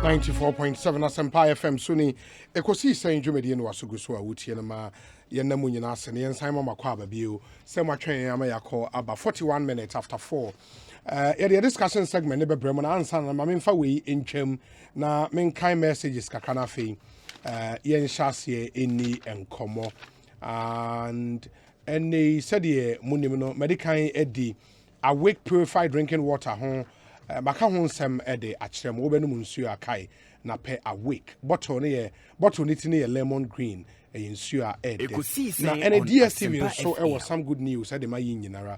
94.7 Asempa FM Suni Ekosiisen dwumadi no waso guso a wotie no ma ye namu nyina ase ne yensan mama kwa aba bio se matwen ama yakọ aba 41 minutes after 4 the discussion segment ne bebrem na ansa na ma memfa we ntwam na menkan messages kakra na fe yen hyase eni enkomo and any said ye munim no medical edi awake purified drinking water ho maka ho nsem ede akyerem wo benum nsuo akai na pe awake bottle ne tini ye lemon green nsuo a ede na and DSTV so e was some good news said ma yin nyinara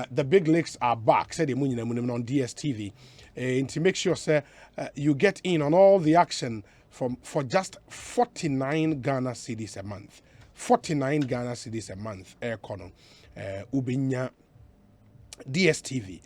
the big leagues are back said the munyina munim on DSTV to make sure say you get in on all the action for just 49 Ghana cedis a month 49 Ghana cedis a month kono ubinya DSTV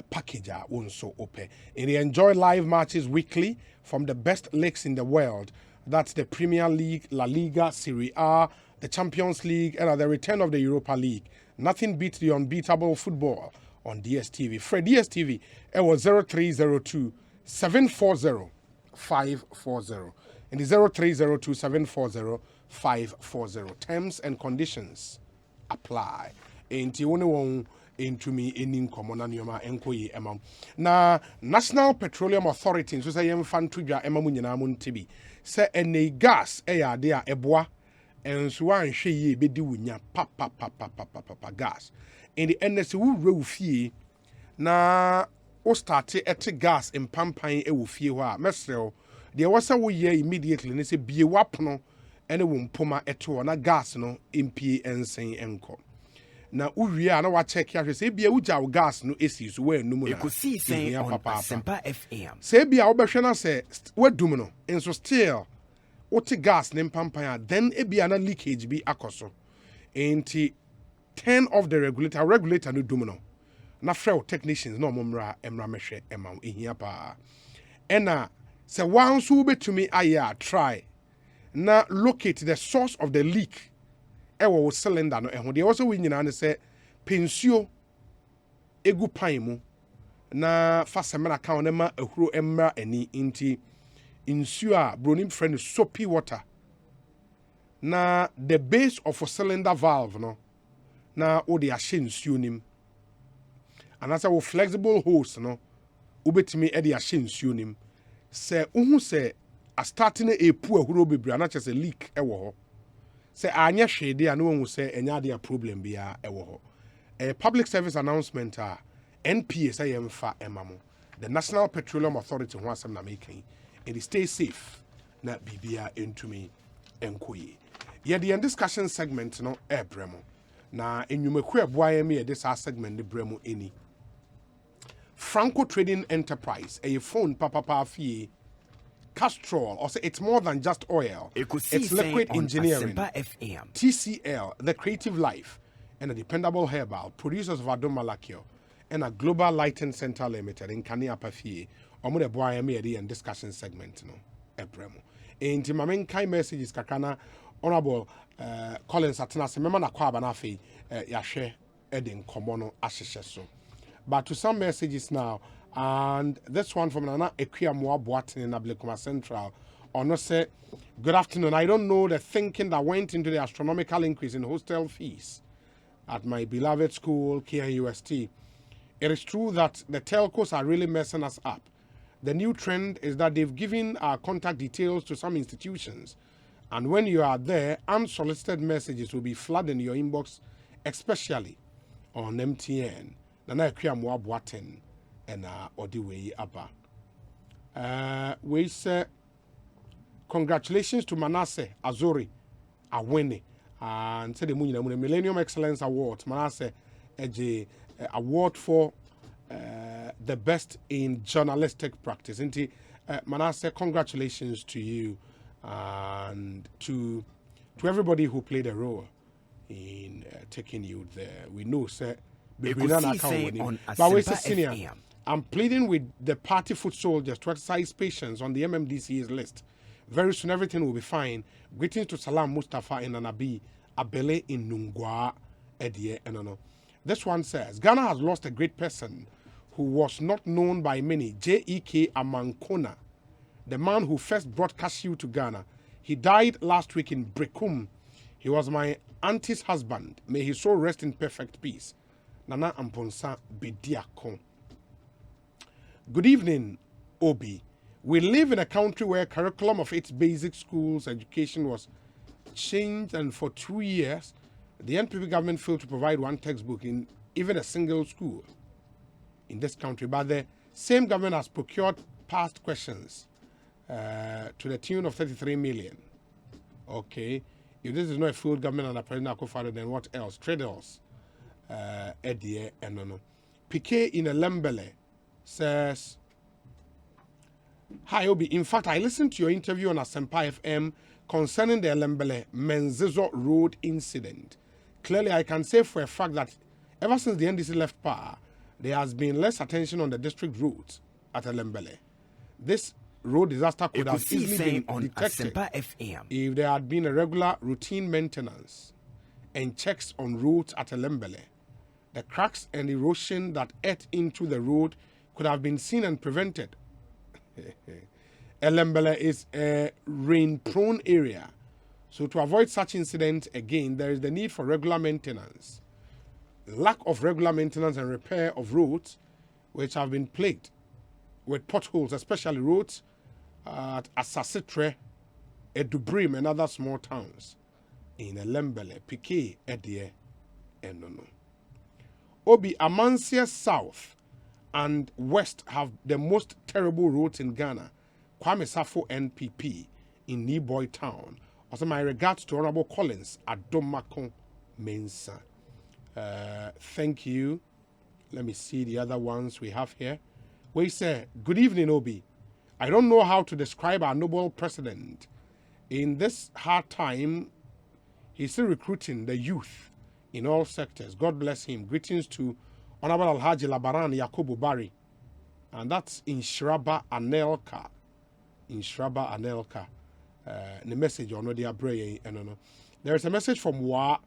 package also open. And they enjoy live matches weekly from the best leagues in the world. That's the Premier League, La Liga, Serie A, the Champions League, and the return of the Europa League. Nothing beats the unbeatable football on DSTV. For DSTV, it was 0302 740 540. And the 0302 740 540. Terms and conditions apply. And you only into me in common and yoma enkoyi emam na National Petroleum Authority so say yemfa ntodwa emamu nyina mun tibi say ene gas ya de a eboa enso anhwe yi bedi wunya pa gas in the NS wu rew fie na o start ete gas impampan e wo fie ho a mesrew de wasa wo ye immediately ne say bie wapono ene wo mpoma eto na gas no impie ensen enko na uwie na wa check ya say bia uja gas no esi so we enum na Ekosiisen on Asempa FM say bia wo behwe na say wadum no enso still wote gas ne mpampan then ebia na leakage bi akoso enti turn off the regulator no dum no na frɛ technicians na omomra emra mehwe ema ehia pa ena say wan so betumi aya try na locate the source of the leak ewo cylinder no ehode also we nyina ne se pensuo egu pan mu na fa semena kan na ma ahuro emra ani nti nsuo a bronim friend soapy water na the base of a cylinder valve no na wo de ahye nsuo nim anasa wo flexible hose no ubetimi e de ahye nsuo nim se uhu se a starting e pu ahuro bebra na chese leak ewo ho say anya hwede a no hu say enya de a problem bia ewo ho a public service announcement NPA say yemfa emamo the National Petroleum Authority ho asem na making it stay safe na bibia entumi enkoyi ye the discussion segment no ebremo na enwumaku eboa me this segment ne bremo eni Franco Trading Enterprise a phone papa fie Castrol, or say it's more than just oil. It's liquid engineering. TCL, the creative life, and a dependable herbal, producers of Adom Malakio, and a global lighting center limited in Kania Pafie, or more boy and discussion segment, no, Ebremo. In Timamen Kai messages, Kakana, Honorable Collins Atanas, Memana Kwabanafi, Yashe, Edin Komono, Ashisheso. But to some messages now, and this one from Nana Equiamwa Boatin in Ablekuma Central. Ono say, good afternoon. I don't know the thinking that went into the astronomical increase in hostel fees at my beloved school, KNUST. It is true that the telcos are really messing us up. The new trend is that they've given our contact details to some institutions. And when you are there, unsolicited messages will be flooding your inbox, especially on MTN. Nana Equiamwa Boatin. And odi way aba. We say congratulations to Manasseh Azori Awene and say the Millennium Excellence Award. Manasseh a award for the best in journalistic practice. Inti Manasseh, congratulations to you and to everybody who played a role in taking you there. We know sir. But we say senior. I'm pleading with the party foot soldiers to exercise patience on the MMDC's list. Very soon everything will be fine. Greetings to Salam Mustafa in Anabi, Abele in Nungwa, Edie, and this one says, Ghana has lost a great person who was not known by many, J.E.K. Amankona, the man who first brought cashew to Ghana. He died last week in Brekum. He was my auntie's husband. May his soul rest in perfect peace. Nana Amponsa Bidiako. Good evening, Obi. We live in a country where curriculum of its basic schools education was changed, and for 2 years, the NPP government failed to provide one textbook in even a single school in this country. But the same government has procured past questions to the tune of 33 million. Okay. If this is not a full government under President Akufo-Addo, then what else? Traders. Edie and no. Piquet in a Lembele says, Hi Obi, in fact I listened to your interview on Asempa FM concerning the Lembele Menzizo Road incident. Clearly I can say for a fact that ever since the NDC left power, there has been less attention on the district roads at Lembele. This road disaster could have easily been detected if there had been a regular routine maintenance and checks on roads at Lembele. The cracks and erosion that ate into the road could have been seen and prevented. Lembele is a rain-prone area, so to avoid such incidents again, there is the need for regular maintenance. Lack of regular maintenance and repair of roads, which have been plagued with potholes, especially roads at Asasitre, Edubrim, and other small towns in Lembele, Piquet, Edie, and no. Obi, Amansia South and West have the most terrible roads in Ghana. Kwame Safo NPP in Niboy Town. Also, my regards to Honorable Collins at Domako Mensa. Thank you. Let me see the other ones we have here. We say, good evening, Obi. I don't know how to describe our noble president. In this hard time, he's still recruiting the youth in all sectors. God bless him. Greetings to Honorable Alhaji Labaran Yakubu Bari. And that's in Shraba Anelka. In Shraba Anelka. The message on the Abre. There is a message from Wa.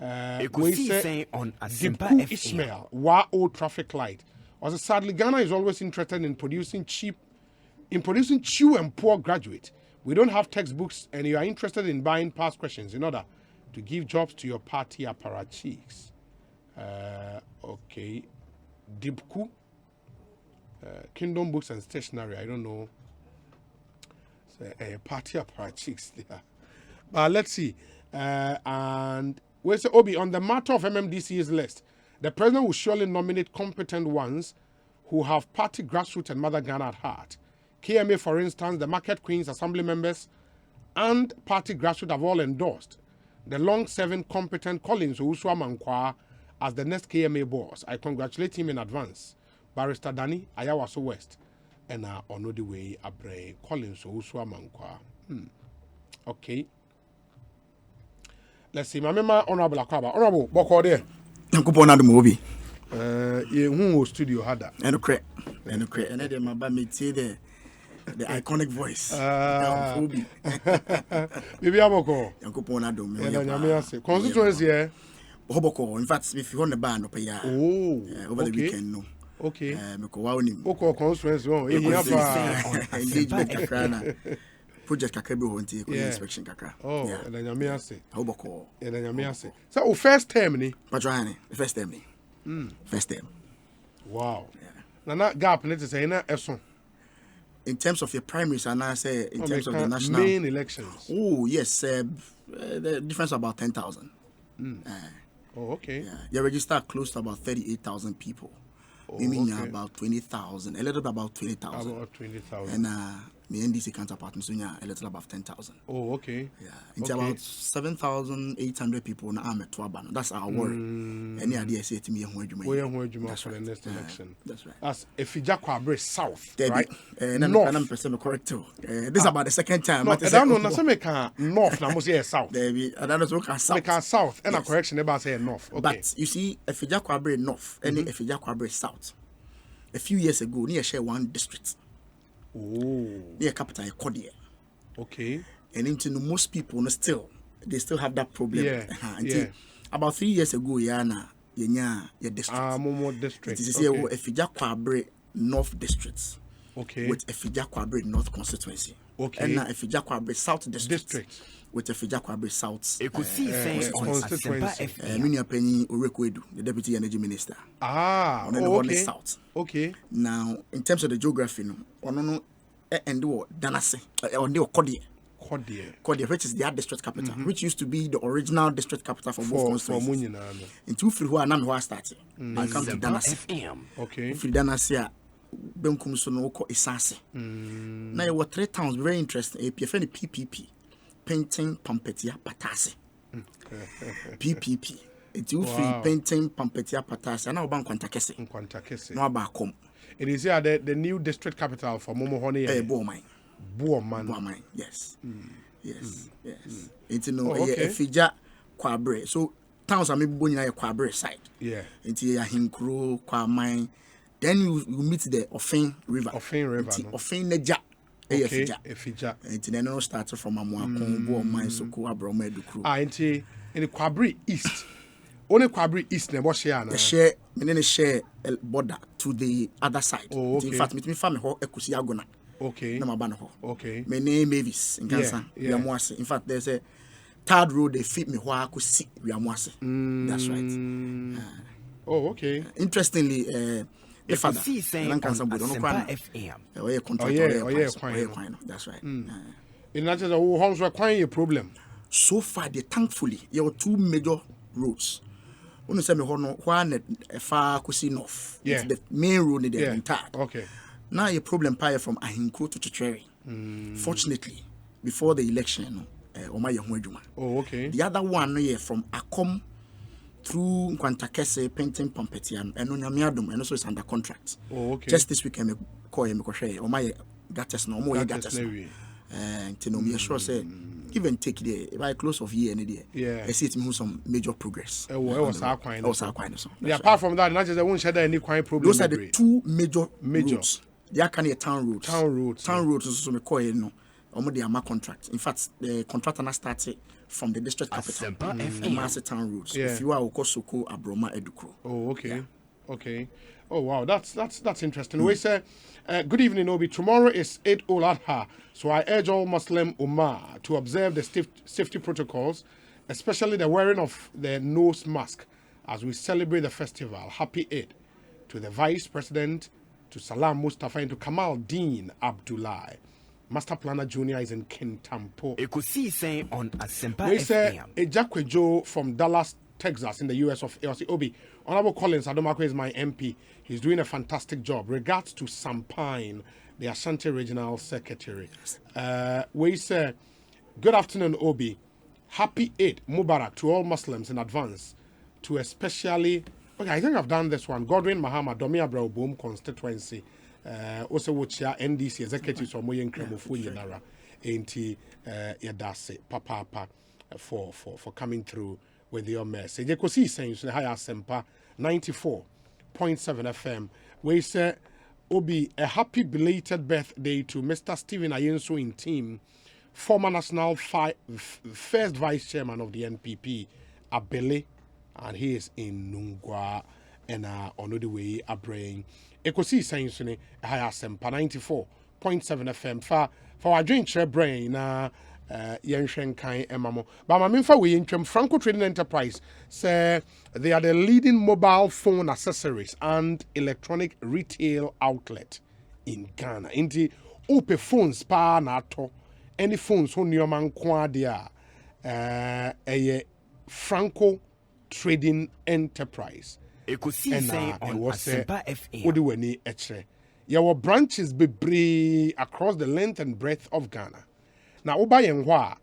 Ekosiisen on Asempa FM. Ismail. Wa Old Traffic Light. Also, sadly, Ghana is always interested in producing chew and poor graduates. We don't have textbooks, and you are interested in buying past questions in order to give jobs to your party apparatchiks. Okay. Dibku. Kingdom Books and Stationery. I don't know. Party apparatchiks there. But let's see. And we say, Obi, on the matter of MMDC's list, the president will surely nominate competent ones who have party grassroots and Mother Ghana at heart. KMA, for instance, the Market Queens Assembly members and party grassroots have all endorsed the long-serving competent Collins Owusua Mankwa as the next KMA boss. I congratulate him in advance. Barrister Danny Ayawaso West and on the way Abre Collins Owusua Mankwa. Okay. Let's see. My member Honorable Akwaba. Honorable Boko there. Kupona the movie. Who studio had that? And then my band the iconic voice. Maybe Aboko. Kupona do me. Constituency here. Hoboko. In fact, if you on the band over the weekend, no. Okay. Oko constituency. Engagement project kakra bi honti inspection kakra. Oh, and then you say. Hoboko. And then you say. So, first term ni. Patrani, first term ni. First term. Wow. Yeah. Now gap need to say na eso. In terms of your primaries and I say in terms of the national main elections. Oh, yes, the difference is about 10,000. Okay. Yeah. You registered close to about 38,000 people. Meaning about 20,000, a little bit about 20,000. About 20,000. And the NDC counterpart, a little above 10,000. Oh, okay. Yeah, it's about 7,800 people in Army Tuaban. That's our worry. Any idea say to me when you that's for the next election. That's right. That's if you Jakwabre South, right? North. I'm correct too. This is about the second time. No, I don't know. Some make north. Now must say south. I don't know. South. Make south. And a correction about say north. Okay. But you see, if you Jakwabre North and if you Jakwabre South, a few years ago, near share one district. Oh. Near capital Kodia. Okay. And into most people they still have that problem. Yeah. About 3 years ago, your district. Momo district. It is here if you Jakwabre North districts. Okay. With Efija Kwabre North constituency. Okay. And now Efija Kwabre South district. With Efija Kwabre South Ekosiisen on Asempa FM. Minia Penny Urekwedu, the deputy energy minister. On the okay. South. Okay. Now, in terms of the geography, no, and do Danase, on the Kodie, which is their district capital, which used to be the original district capital for both constituencies. In two free who are now started. I come to Danase. Okay. Free Danase, Benkum Sonoko Isase. Now, there were 3 towns very interesting. APFN PPP, Painting Pampetia Patase. PPP. It's you free Painting Pampetia Patase. And now Bank Quantakese. No Abakom. It is here the new district capital for Momohone. Boamai. Yes. Yes. It's Efija Kwabre. So towns are maybe going to Kwabre side. Yeah. It's Hinkro, Kwamai. Then you meet the Ofin River. Ofin Neja. Efija. It's then no started from Amuakon, Boamai, Soko, Abrome, Dukru. In the Kwabre East. Only Kwabre East, the share border to the other side. In fact, me family ho Ekosiagona. Okay. Okay. My name Mavis in Gaza. In fact, there's a third road they fit me where I could see Riamwase. That's right. Okay. Interestingly, the father that's right. In that is a homes were quite a problem. So far, thankfully, there were 2 major roads. One is one far Kusi North. It's the main road in the entire. Okay. Now a problem pie from Ahinkro to Chicheri. Fortunately, before the election, okay. The other one from Akom through Quantakese, Painting Pampetian, and Onyamiadum, and also it's under contract. Okay. Just this week, I call him or my gatters no more gatters. And to know me sure say give and take there by close of year and day. Yeah. I see it means some major progress. Apart from that, not just I won't share any quite problem. Those are the 2 major roads. They are kind of town roads. Town roads is also me call you know. The Ama contract. In fact, the contract now started from the district capital. Massive town roads. If you are Okosoko, Abroma, Edukro. Okay. Yeah. Okay. Oh wow, that's interesting. We say, good evening, Obi. Tomorrow is Eid al-Adha, so I urge all Muslim Ummah to observe the safety protocols, especially the wearing of the nose mask as we celebrate the festival. Happy Eid to the Vice President, to Salam Mustafa, and to Kamal Dean Abdullah. Master Planner Junior is in Kintampo. Ekosiisen on Asempa FM. We say Ejakwe Joe from Dallas, Texas, in the US of ALC. Obi, Honorable Collins Adomako is my MP. He's doing a fantastic job. Regards to Sampine, the Ashanti Regional Secretary. We say, good afternoon, Obi. Happy Eid Mubarak to all Muslims in advance. To especially, okay, I think I've done this one. Godwin Mahama, Domi Abrao Boom constituency. Also watch NDC executives from Moyen Kremofo Yenara ain't Yadase Papa for coming through with your message. Ekosiisen so higher Sempa 94.7 FM. We say Obi a happy belated birthday to Mr. Stephen Ayenso in team, former national first vice chairman of the NPP, Abele, and he is in Nungwa and on the way Abrain. Ekosiisen so ne higher Sempa 94.7 FM for our drink share brain Yenshen Kai Emamo. But my main we in Franco Trading Enterprise say they are the leading mobile phone accessories and electronic retail outlet in Ghana. Inti ope phones pa na to any phones on your man kwa dia Franco Trading Enterprise. Ekosiisen on Asempa FM. Odi weni etre. Your branches be across the length and breadth of Ghana. Now, Oba Yenwa,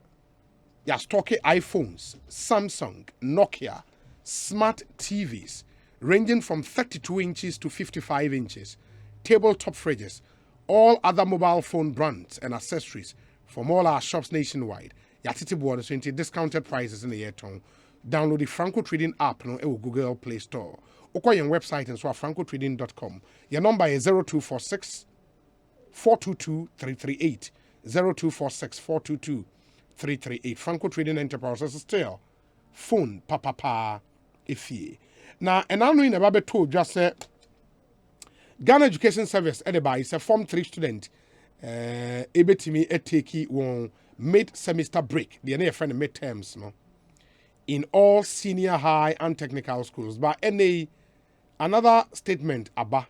ya stock iPhones, Samsung, Nokia, smart TVs, ranging from 32 inches to 55 inches, tabletop fridges, all other mobile phone brands and accessories from all our shops nationwide. Ya titi board 20 discounted prices in the year tone. Download the Franco Trading app no Google Play Store. Oko your website and so francotrading.com. Your number is 0246 422 338. 0246-422-338. Franco Trading Enterprise is still phone papa ifie. Now, and I know in the Bible told just say Ghana Education Service edeba is a Form 3 student ebetimi eteki won mid-semester break. The near friend midterms no in all senior high and technical schools. But another statement aba.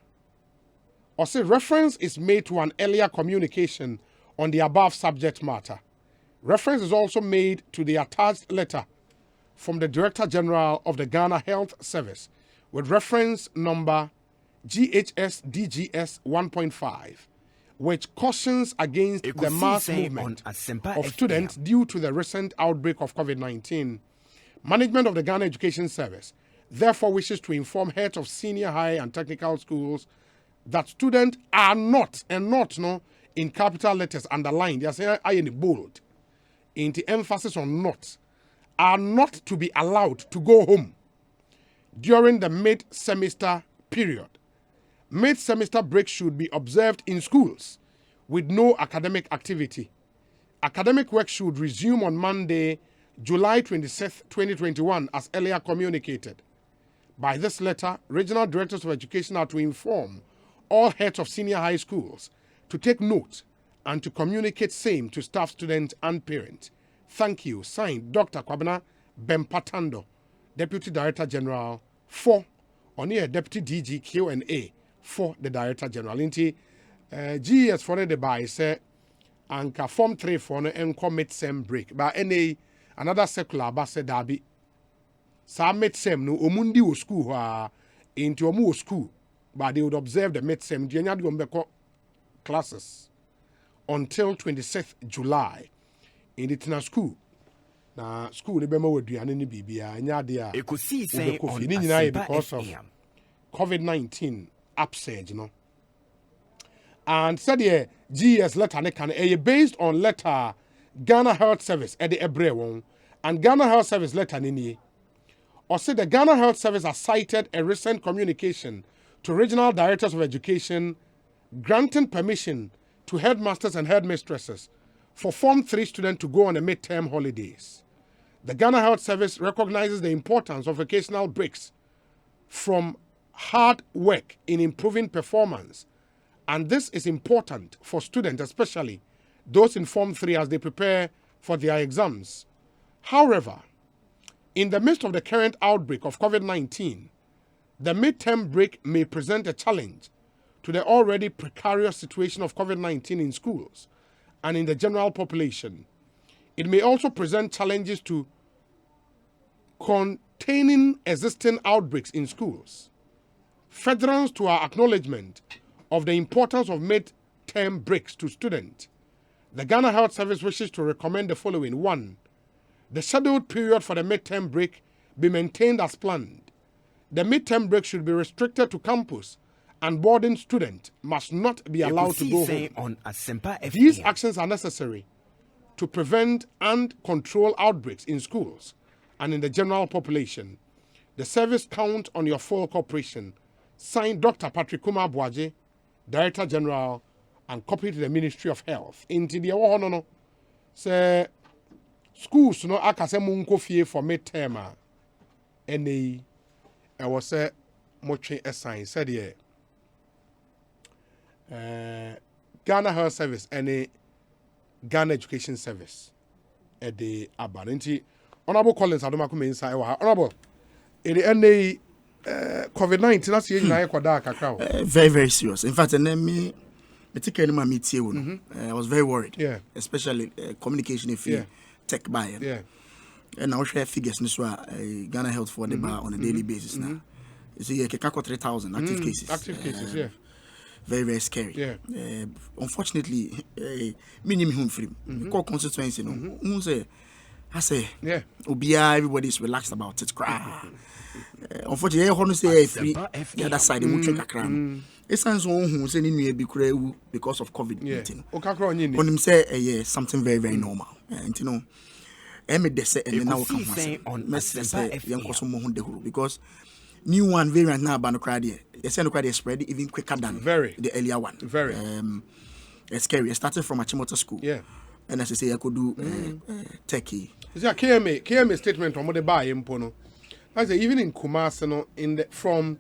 Or say reference is made to an earlier communication on the above subject matter. Reference is also made to the attached letter from the Director General of the Ghana Health Service with reference number GHS-DGS 1.5, which cautions against the mass movement of students due to the recent outbreak of COVID-19. Management of the Ghana Education Service therefore wishes to inform heads of senior high and technical schools that students are not, and not no, in capital letters underlined, they are saying I in bold, in the emphasis on not, are not to be allowed to go home during the mid-semester period. Mid-semester break should be observed in schools with no academic activity. Academic work should resume on Monday, July 26, 2021, as earlier communicated. By this letter, regional directors of education are to inform all heads of senior high schools to take note and to communicate same to staff, students, and parents. Thank you. Signed, Dr. Kwabena Bempatando, Deputy Director General for, on here, Deputy DG Q&A for the Director General. Inti, GS for the buy, say, anka Form 3 for no commit sem break. But another circular, but say, Dabi, sa mid-sem no omundi o school into omu school, but they would observe the mid-sem classes until 26th July in the school. Na school be ma waduane ni bibia anya de a Ekosiisen on because of COVID-19 upsurge, And said here GS letter ne can based on letter Ghana Health Service at the Ebre one and Ghana Health Service letter ni. Or said the Ghana Health Service has cited a recent communication to regional directors of education granting permission to headmasters and headmistresses for Form 3 students to go on a midterm holidays. The Ghana Health Service recognizes the importance of occasional breaks from hard work in improving performance, and this is important for students, especially those in Form 3 as they prepare for their exams. However, in the midst of the current outbreak of COVID-19, the midterm break may present a challenge to the already precarious situation of COVID-19 in schools and in the general population. It may also present challenges to containing existing outbreaks in schools. Furtherance to our acknowledgement of the importance of midterm breaks to students, the Ghana Health Service wishes to recommend the following. 1. The scheduled period for the midterm break be maintained as planned. The midterm break should be restricted to campus, and boarding students must not be allowed to go home. These actions are necessary to prevent and control outbreaks in schools and in the general population. The service counts on your full cooperation. Signed, Dr. Patrick Kumar Boaje, Director General, and copy to the Ministry of Health. Into the no say schools no akase munko fie for midterm any I was say moche a sign said here Ghana Health Service any Ghana Education Service at the Abaninti Honorable Collins Adoma come inside Honorable any COVID-19 that's here very, very serious. In fact, me I was very worried. Yeah. Especially communication if tech buyer. Yeah. And now share figures Ghana Health for the bar on a daily basis now. You see, 3,000 active cases. Active cases, yeah. Very, very scary. Yeah. Unfortunately, minimum home free. Call constituency, I say, yeah. Everybody's relaxed about it. Unfortunately, I want to say free. The other side, they won't take a crown. It's sounds who say because of COVID-19. Yeah. When him say something very, very normal. And you know, now because new one variant now about the the spread even quicker than the earlier one. Very. It's scary. It started from Achimota school. Yeah. And as I say, I could do techie. Is a KMA statement on what they buy in Pono. I say even in Kumasi, no, from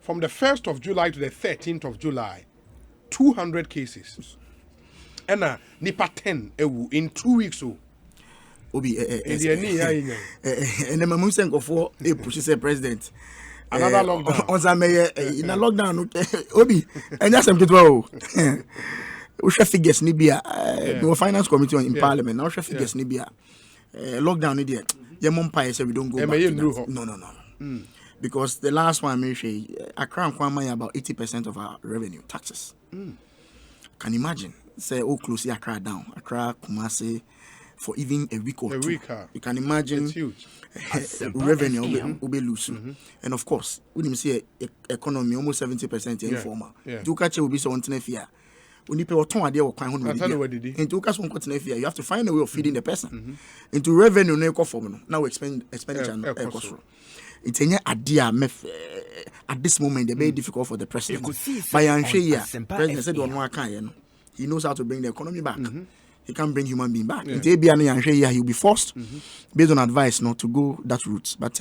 from the 1st of July to the 13th of July, 200 cases. And nipa 10 in 2 weeks. Obi and the mamu senko for a push say president. Another lockdown. On in a lockdown. Obi and that's some good. We shall figures Nibia, the finance committee in parliament. Now, shall figures Nibia. Lockdown idiot. Your mom pie said we don't go back to that. No. Because the last one I mentioned, Accra and Kwame about 80% of our revenue taxes. Can you imagine? Say, close Accra down, Accra, Kumasi, for even a week or two. You can imagine it's huge. Revenue will be loose. And of course, we didn't see economy almost 70% informal. Do catch will be so on fear. When you pay a ton idea or quite into cash one cotton you have to find a way of feeding the person. Into revenue no form now expenditure it's a idea at this moment very difficult for the president. By president said one he knows how to bring the economy back. He can't bring human being back. In he'll be forced based on advice not to go that route. But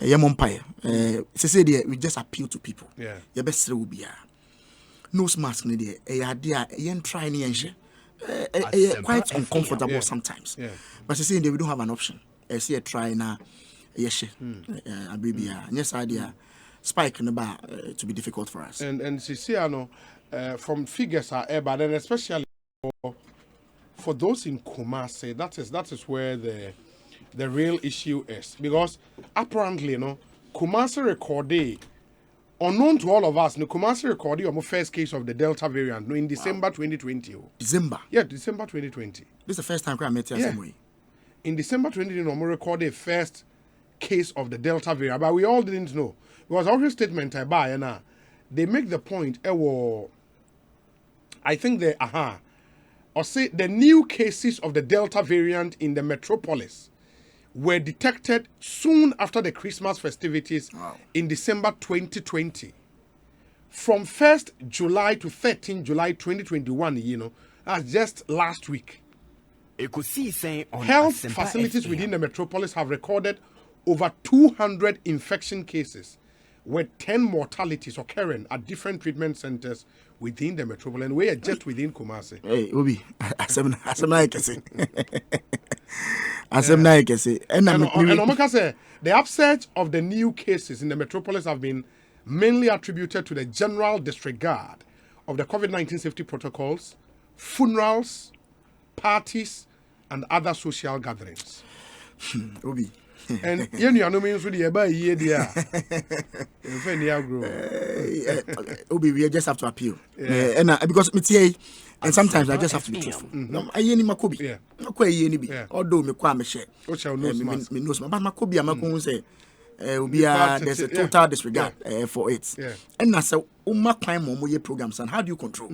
umpire we just appeal to people. Your best will be nose mask ni there try ni quite uncomfortable sometimes. But say we don't have an option. See a try na yes idea spike in the bar to be difficult for us. And see from figures are but then especially for those in Kumasi, that is where the real issue is, because apparently Kumasi recorded, unknown to all of us, Kumasi recorded our first case of the Delta variant in December 2020. December? Yeah, December 2020. This is the first time I met you same way. In December 2020, we recorded first case of the Delta variant, but we all didn't know. Because our statement they make the point, I think or say the new cases of the Delta variant in the metropolis were detected soon after the Christmas festivities in December 2020. From 1st July to 13th July 2021, that's just last week. Ekosiisen on Health facilities within the metropolis have recorded over 200 infection cases, with 10 mortalities occurring at different treatment centers within the metropolis, and we are just within Kumasi. Hey, Obi, and the upsurge of the new cases in the metropolis have been mainly attributed to the general disregard of the COVID-19 safety protocols, funerals, parties, and other social gatherings. Obi. And you means with the Obi, we just have to appeal. And because and sometimes I just have to be truthful. I ain't Makobi. Although me kwa me share. Me knows but Makobi am say there's a total disregard for it. And I say time more programs, and how do you control?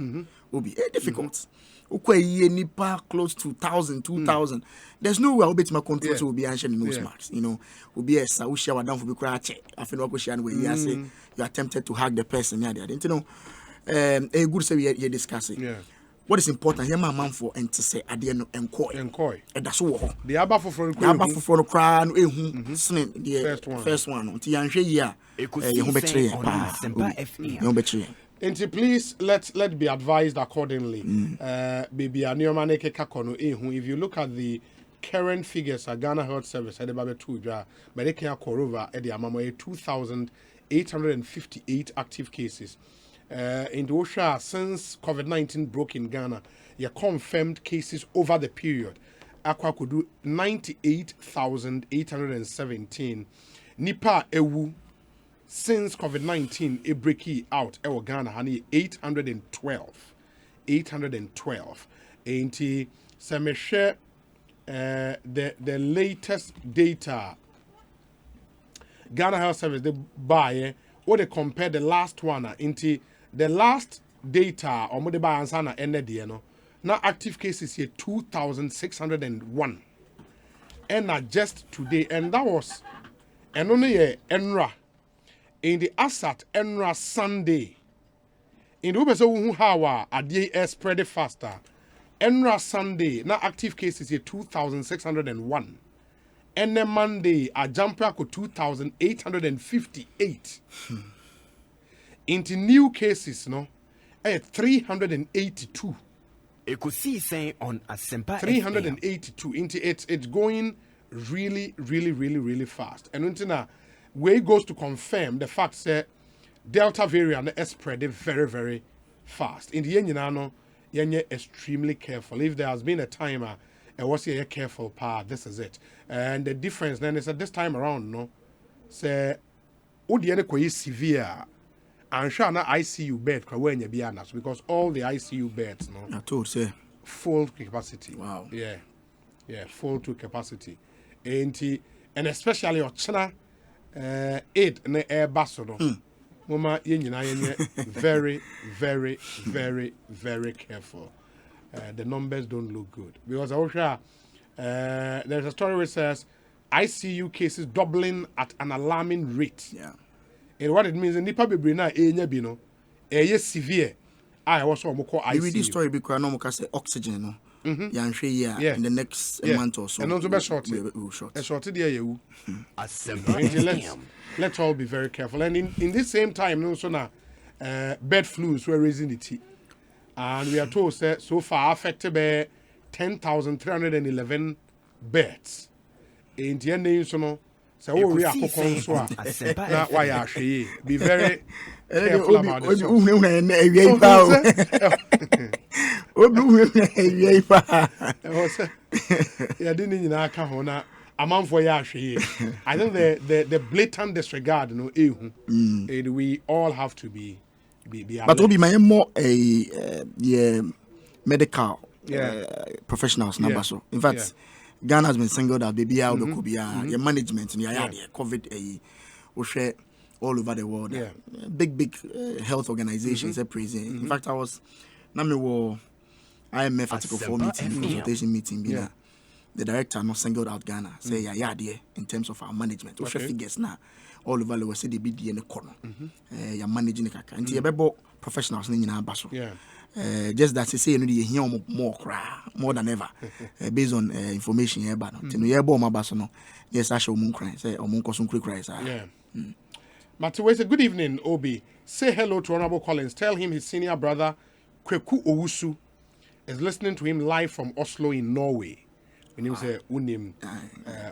Obi difficult. Nipa close to 2,000. There's no way I'll be to my control to be answering nose marks. Will be a Sausha down for the crash. I feel like you are tempted to hug the person. A good say we discussing. What is important here, my man, for and to say at the end and coy. And that's all. The Abba for the crown, the first one. And please let be advised accordingly. Baby, if you look at the current figures at Ghana Health Service, at the Babe 2, Medicare Korova, at the Amama 2,858 active cases. In the OSHA, since COVID-19 broke in Ghana, your confirmed cases over the period, Aqua could do 98,817. Nipa Ewu. Since COVID-19, a breaky out, Ghana, honey, 812. And some share the latest data. Ghana Health Service, they buy, or they compare the last one into the last data, or they buy ansana ended, now active cases here 2,601. And just today, and that was, and only a Enra. In the Asat Enra Sunday, in the Ubeso Hawa, a day spread faster. Enra Sunday, now active cases here 2,601. And then Monday, a jump up to 2,858. Into new cases, no, 382. Ekosiisen on Asempa 382. Into it's going really fast. And until now, where it goes to confirm the fact that Delta variant is spreading very fast. In the end, you know, you're extremely careful. If there has been a time, and was here careful part, this is it. And the difference then is that this time around, no, say, Odiane severe. And sure na ICU bed when you be honest, because all the ICU beds, no, I told say full capacity. Wow. Yeah, full to capacity. And especially your China aid and air basso. Mama, very careful. The numbers don't look good because also there's a story which says ICU cases doubling at an alarming rate. yeah. And what it means, nipa bebre na enya bi no, severe. I was on call ICU. You read this story because no more say oxygen no. Yeah. In the next month or so. And also be short. We'll short. A short there you. Asempa Let's all be very careful. And in this same time, no so now bird flus were raising the tea. And we are told that so far affected by 10,311 birds. In the end, so no. So we are so now why are she be very careful about this. I think the blatant disregard, you know, we all have to be But will be my more medical professionals number so. In fact, Ghana has been singled out, baby out your management and your COVID all over the world. Big health organizations are praising. In fact, I was IMF Article 4 meeting, consultation meeting, the director not singled out Ghana. Say in terms of our management. Okay. Figures now all over the world say they be in the corner. You're managing the kaka. And you professionals in Basso. Just that they say you hear more than ever based on information here. But you hear my basso no. Yes, I show moon cry. Say or moon cosum cries. Matiwe say good evening, Obi. Say hello to Honorable Collins. Tell him his senior brother Kweku Owusu is listening to him live from Oslo in Norway. When you say unim,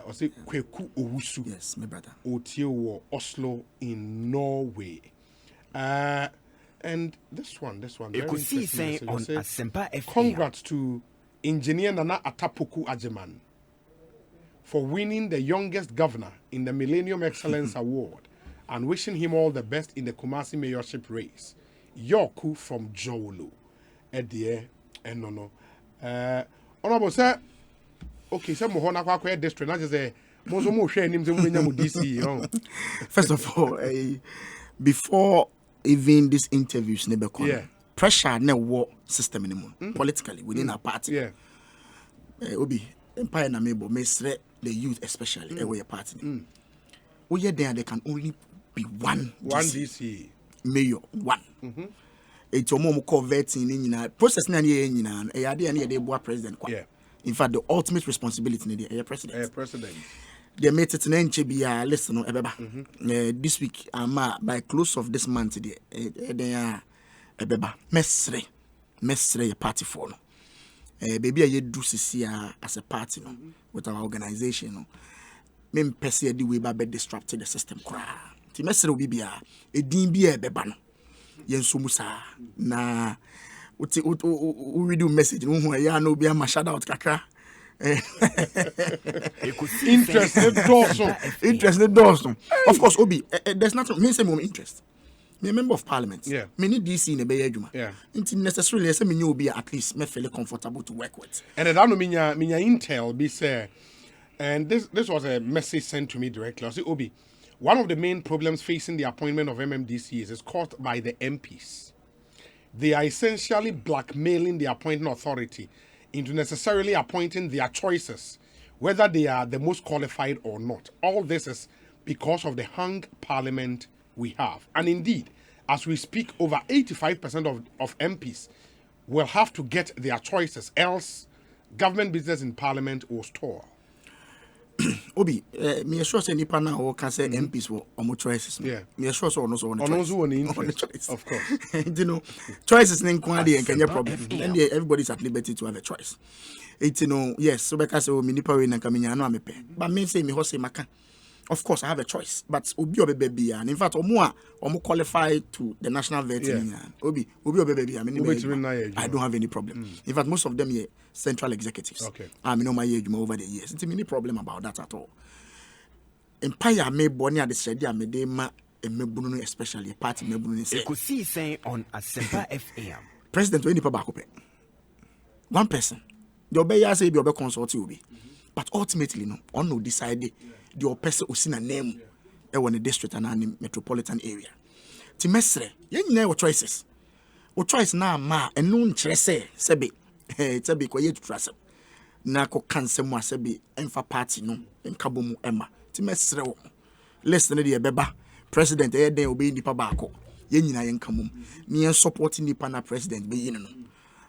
or say Kweku Owusu. Yes, my brother. Otio Oslo in Norway. And this one. Ekosiisen on Asempa FM. Congrats to Engineer Nana Atapoku Ajeman for winning the youngest governor in the Millennium Excellence Award and wishing him all the best in the Kumasi mayorship race. Yorku from Jolo. Edie Enono. Honorable sir. Okay, so Mohona Kwakwe district, not just a Mozomo sharing him to DC. First of all, before even these interviews, pressure no war system anymore politically within our party. Obi Empire Namebo may threat the youth, especially away a party. We are there, there can only be one DC mayor, one. It's a more converting in process. A idea near the president. In fact, the ultimate responsibility is the president. They made it in NCBA. Listen, this week, by close of this month, they are Mesre party for no. Baby, I do see as a party no with our organization. No, me pese the way by disrupted the system. Ti Mesre will be a dimbi beba no. Yensu musa na. We do message no ya no be a shout out kakra. Interested Dawson. Of course, Obi, there's nothing me say more interest. Me a member of parliament. Me need DC in a bay juma. It's necessarily as me will be at least me feel comfortable to work with. And I don't know minya intel be say, and this was a message sent to me directly. I say, Obi, one of the main problems facing the appointment of MMDCs is caused by the MPs. They are essentially blackmailing the appointing authority into necessarily appointing their choices, whether they are the most qualified or not. All this is because of the hung parliament we have. And indeed, as we speak, over 85% of MPs will have to get their choices, else government business in parliament will stall. Obi, me sure say nipa na o can say MPs were omo choices. Yeah. Me sure so on On also one interest, choice. of course. You know, choices in Kwadi and Kenya problem. And everybody's at liberty to have a choice. It's yes, so because oh me nipa we na kamenya no amepe. But me say me ho say maka. Of course, I have a choice, but obi baby and in fact, omo qualify to the national vetting. Obi baby. I don't have any problem. In fact, most of them here central executives. Okay. I mean, my age over the years. It's any problem about that at all. Empire me born at the study. I made ma me especially a party me bunu say. Ekosiisen on Asempa FM. President we nipa baako pe. One person. The obey say be obe consult you be. But ultimately no, on no decide the person who seen a name in the district and the metropolitan area. Ti mesre, yen nyina your choices. O choice na ma enu nkyere sebe sebe ko yet trust. Na ko kanse mu asebe emfa party no nkabo mu ema. Ti mesre wo. Listen de beba president e den obe nipa baako. Yen nyina yen kamum. Ni yen support nipa na president be yin no.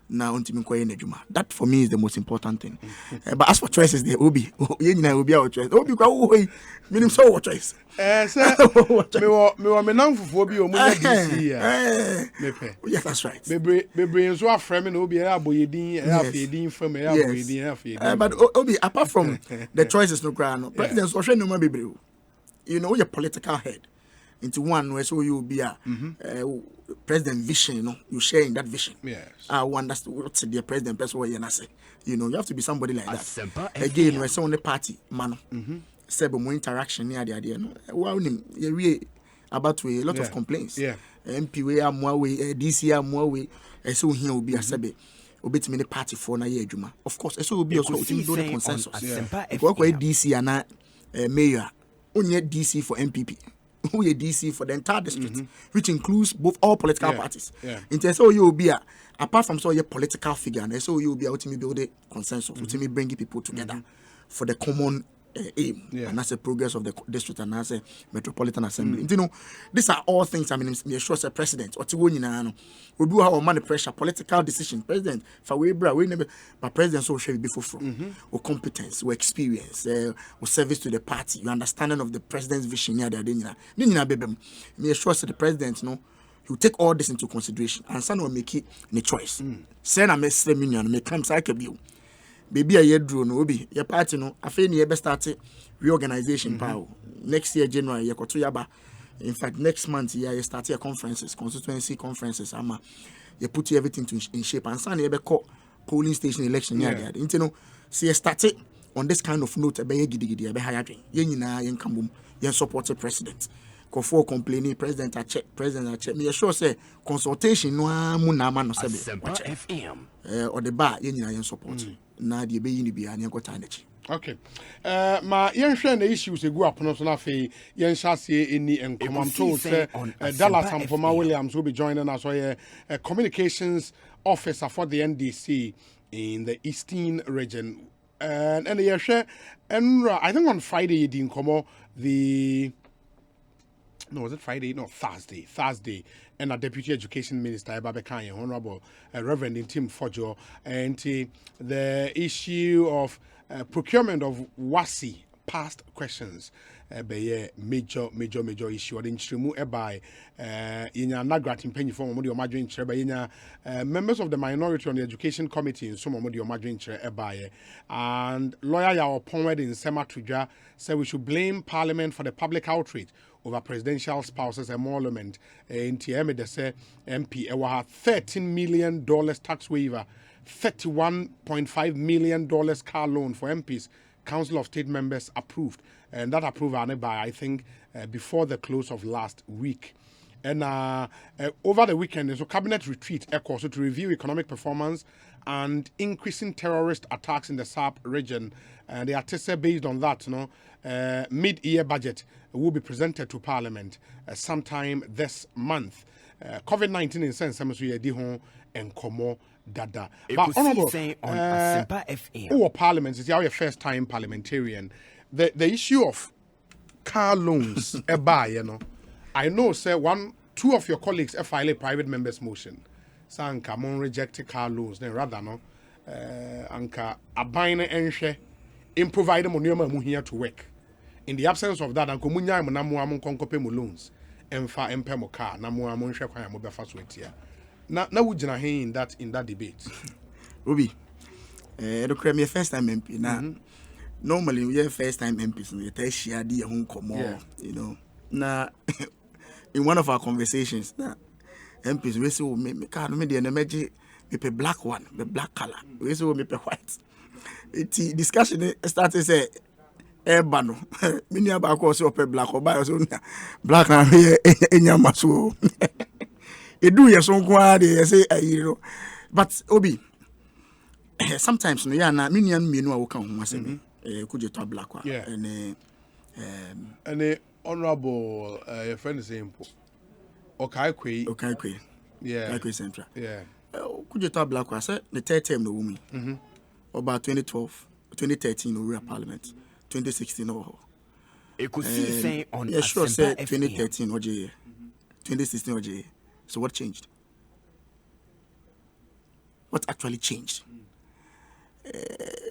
Now that for me is the most important thing. But as for choices, there Obi, you know, Obi our choice. Obi, minimum so what choice. Sir, me now for Obi or DC. Yes, that's right. Me so a friend and Obi feeding from but Obi, apart from the choices, no grand president, social no be you know, your political head. Into one where so you will be a president vision, you know, you sharing that vision. Yes. I understand what's the president person where you say. You know, you have to be somebody like that. Asempa Again, we're on the party, man. Several more interaction near the idea. No, wow, you about a lot of complaints. Yeah. MP we are more way, DC are more way. So here will be a sebe. Obey me the party for na year juma. Of course, so will be also the consensus. Because DC and mayor, only DC for MPP. Who is DC for the entire district, which includes both all political parties. In terms of you will be apart from so your political figure, and so you will be able to build a consensus, ultimately bringing people together for the common aim, and that's the progress of the district and that's a metropolitan assembly. You know, these are all things. I mean, me sure say president or Tiwoni na we do have money pressure, political decision. President for we never, but president so should be from or competence, or experience, or service to the party, your understanding of the president's vision. Me sure say the president you take all this into consideration and son will make it a choice. Send a message million make come cycle you. Baby a year drew no be your party no afi ni be start reorganization power next year January you to yaba. In fact next month you start your conferences, constituency conferences, ama you put everything in shape and son you be call polling station election there. You know see you start on this kind of note be gidi be higher dream yen nyina yen kambum yen support the president for complaining president a check me sure say consultation no amu na ma no sebe FM or the bar yen nyina yen support na de be yin bi an yen time echi. Okay. Ma yen hwe na issues egu apono so na fe yen hyasie eni enkom am told say Dallas Ampoma Williams will be joining us for communications officer for the NDC in the Eastern region. And yen hwe enra I think on Friday you didn't come the no, was it Friday? No, Thursday. And a Deputy Education Minister, Babekanye, Honorable Reverend Tim Fojo, and the issue of procurement of WASI past questions. Be major issue. The instrument by Nagrat in Penny for Modi Omadrin Cheba, members of the minority on the education committee in some Modi Omadrin Cheba, and lawyer Yao Pongwed in Sema Tuja said we should blame Parliament for the public outrage over presidential spouses emolument in TM de say MP ewa $13 million tax waiver, $31.5 million car loan for MPs. Council of State members approved, and that approval by I think before the close of last week. And over the weekend, there's a cabinet retreat also to review economic performance and increasing terrorist attacks in the SAP region. And the artist based on that, mid-year budget will be presented to Parliament sometime this month. COVID-19 in sense, I'm saying, and Komo Dada. But honorable, Parliament is your first time parliamentarian. The issue of car loans, I know, sir, two of your colleagues file a private members motion. Sanka mon rejected car loans, then rather no, anka abine enche in providing mo nneɛma mu here to work. In the absence of that, anko munya mo na mo am konkope mo loans. Emfa empe mo car na mo am nhwe kwan mo befa so atia. Na wo gina he in that debate. Obi, the me first time MP na. Normally we first time MPs we tell share the home come you know. Na in one of our conversations na MPs we say me car no me dey na meje me pe black one, the black color. We say me pe white. The discussion started say bano mini aba ko so pe black or buy so black na me enyama so edu ye so nko ade say you know but obi sometimes no ya na mini an mienu a wo kan ho asem kuje to black wa and honorable your friend is simple okay yeah okay central yeah kuje to black wa say the third term no woman about 2013 no real parliament 2016 or Ekosiisen on yeah, sure, Asempa say 2013 OJ, 2016 OJ. So what changed? What actually changed?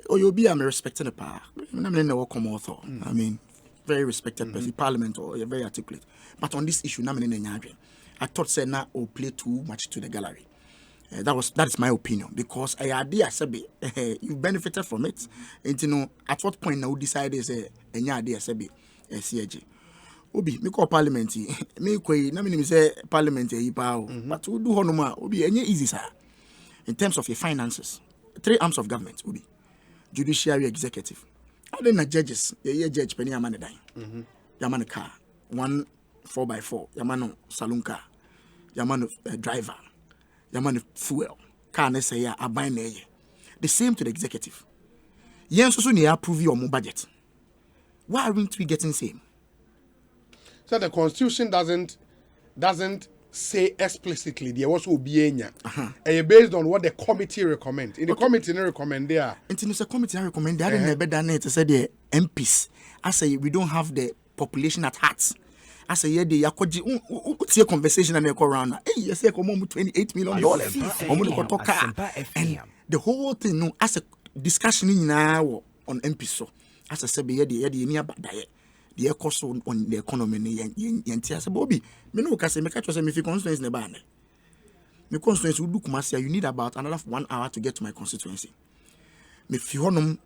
You'll be respecting the power. I mean, no come author. I mean, very respected person, parliament or you're very articulate. But on this issue, I thought say now will play too much to the gallery. That is my opinion because I idea sabi you benefited from it. And you know at what point now decide say any idea sabi CAG. Obi me call parliament me koi na me say parliament but we do honoma obi any easy sir. In terms of your finances, 3 arms of government obi judiciary executive. How then the judges the judge penny amane dan. Yamane car 1 4x4 yamano saloon car yamano driver. Yaman fuel can say ya aban na the same to the executive yen so ne approve your budget. Why aren't we getting same? So the constitution doesn't say explicitly there was obienya based on what the committee recommend. In the committee recommend there until the committee recommend there na better than it say the MPs I say we don't have the population at heart. I say yeah, the yakoji conversation and go around. Hey, you say come on $28 million. And the whole thing no as a discussion now on MP so as I say be the near bad the cost on the economy yen say Bobby me no ka say me catch say me fi constituency ne ba ne. Me constituency would do Kumasi you need about another 1 hour to get to my constituency. Me fi honom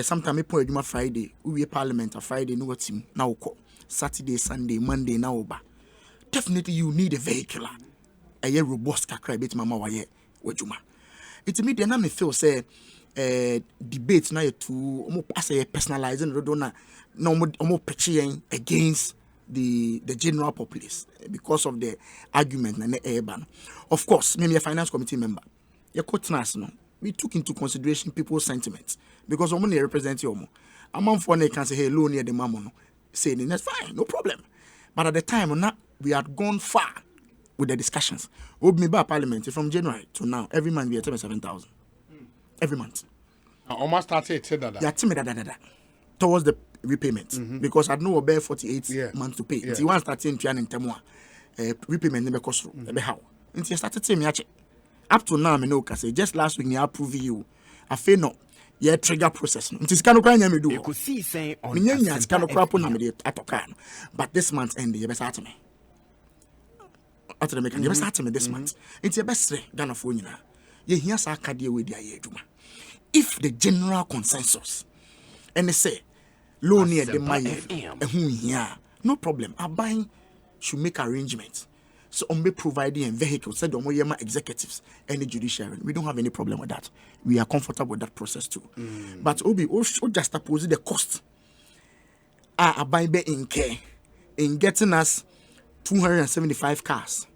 sometime me point eduma Friday we parliament a Friday no what team now ko Saturday, Sunday, Monday, now over. Definitely you need a vehicle. A robust kakra bit mama waye wajuma. It me then me feel say debates na to as a personalizing rodona no more pitching against the general populace because of the argument na urban. Of course, me a finance committee member. Your court no. We took into consideration people's sentiments because we represent you. A man for can say hey loan near the mammono. Saying that's fine, no problem. But at the time, we had gone far with the discussions. Old me by parliament from January to now, every month we are 7,000. Every month. I almost started that. Yeah, towards the repayment because I know about 48 months to pay. If you want to start in Temwa, repayment never cost how. Until you started saying up to now, I know just last week I approve you. I feel no. Yeah, trigger process. It is kind of crying me do. Ekosiisen on Asempa. But this month end, you best at me. After the making, you best at me this month. It's your best Ghana for you now. You hear Sakadia with your Juma. If the general consensus and they say low near the money, no problem. Our buying should make arrangements. So on be providing vehicles, said the executives and the judiciary. We don't have any problem with that. We are comfortable with that process too. But Obi just oppose the cost. I buy in care in getting us 275 cars,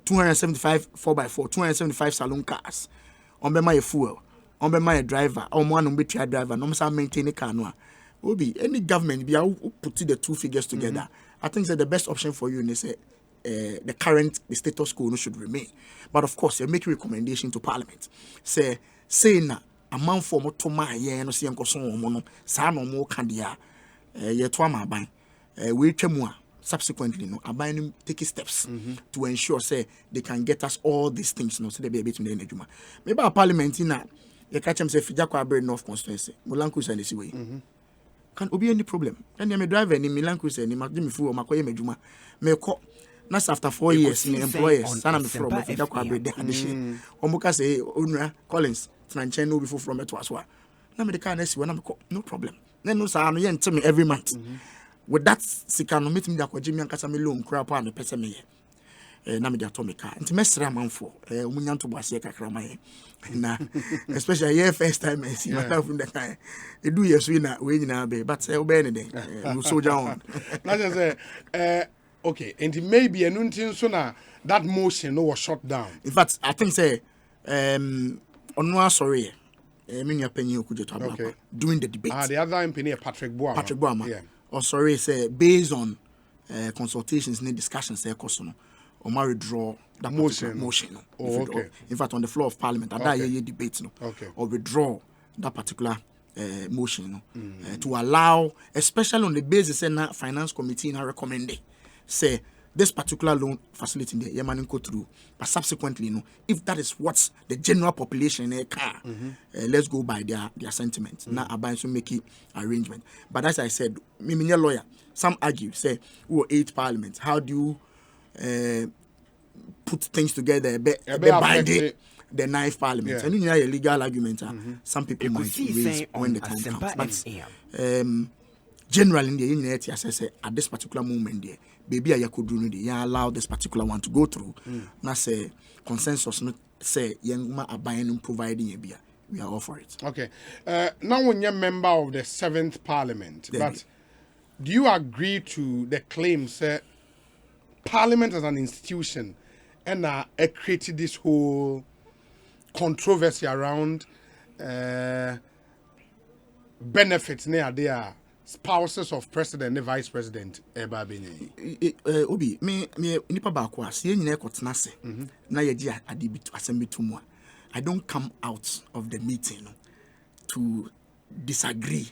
275 4x4, 275 saloon cars. On be my fuel, on be my driver, on one be driver, no matter maintain a car no. Obi any government be put the two figures together. I think that the best option for you is the status quo should remain. But of course, you make a recommendation to Parliament. Say na amount for mo to my no see enko so no sa no mo kandia ye to ama ban we twemu a subsequently no aban take steps to ensure say they can get us all these things no so they be able to na adwuma. Maybe Parliament na You catch him say Fijakwa North constituency. Mulan Cruiser and way. Can be any problem. And I'm a driver in Milan Cruiser and Madame Fu or Makoye Mejuma. May call. That's after 4 years, me employers, son of from Fijakwa Brede. Omuka say, Unra Collins, Franchen no before from it was what. Now me the car next when I'm no problem. Then no sir, no tell me every month. With that, Sikano meet me that Jimmy and Casami loan crap on the pesame. Na me the atomic car. And mesra man for Munyan to Basia Kramae. Na especially yeah, first time I see my from the car. They do yes we na we na be but obey anything. You soldier on. Not just okay, and it may be a nuntin sooner that motion no was shut down. In fact, I think say Onwa sorry. Me your penny okujo to Okay. during the debate. The other engineer Patrick Boama. Yeah. Or sorry say based on consultations and discussions say koso or ma withdraw that Motion. motion. No. Oh, Withdraw. okay. In fact, on the floor of parliament, at that year debate, no. Okay. Or withdraw that particular motion, no. To allow, especially on the basis that finance committee now recommended, say this particular loan facility there, man go through, but subsequently, no, if that is what the general population in a car, let's go by their sentiments. Now, I to make it arrangement. But as I said, me lawyer, some argue, say, we were 8 parliaments. How do you put things together, bind it, the 9th parliament? Yeah. And you know, a legal argument, some people might raise when the time comes. But generally, in the United States, at this particular moment, there, baby, I could do it. Yeah, allow this particular one to go through. Now, say consensus, not say young ma are buying and providing a beer. We are all for it. Okay. Now, when you're a member of the 7th Parliament, Then but do you agree to the claims that Parliament as an institution and created this whole controversy around benefits near their spouses of president and vice president? Obi, me nipa baako a see nyina ekotena se na ye gi ade bi asem bitu mu a I don't come out of the meeting to disagree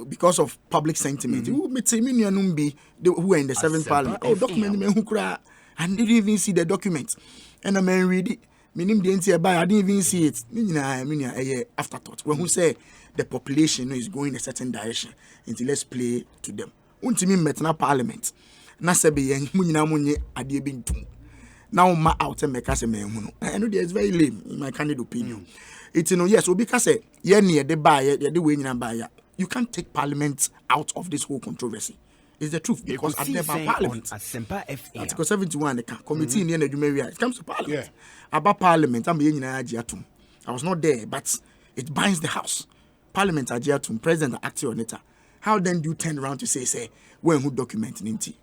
because of public sentiment. Who meeting me nuanum bi who are in the 7th parliament. Oh, document me who kura I didn't even see the document. And I mean read it. Minim the NTA by I didn't even see it. I mean afterthought. When who say the population is going a certain direction, until let's play to them. Untimi metna parliament. Na sebe yen munyina munye ade bi ntum. Now ma out and make us a man. I know it's very lame in my candid opinion. It's yes, because ye near the buyer, the way in buyer. You can't take parliament out of this whole controversy. It's the truth because at the parliament, Article 71, the committee in the area, it comes to parliament. Yeah. About parliament, I was not there, but it binds the house. Parliament agiatum, president acting on it. How then do you turn around to say when who documenting it?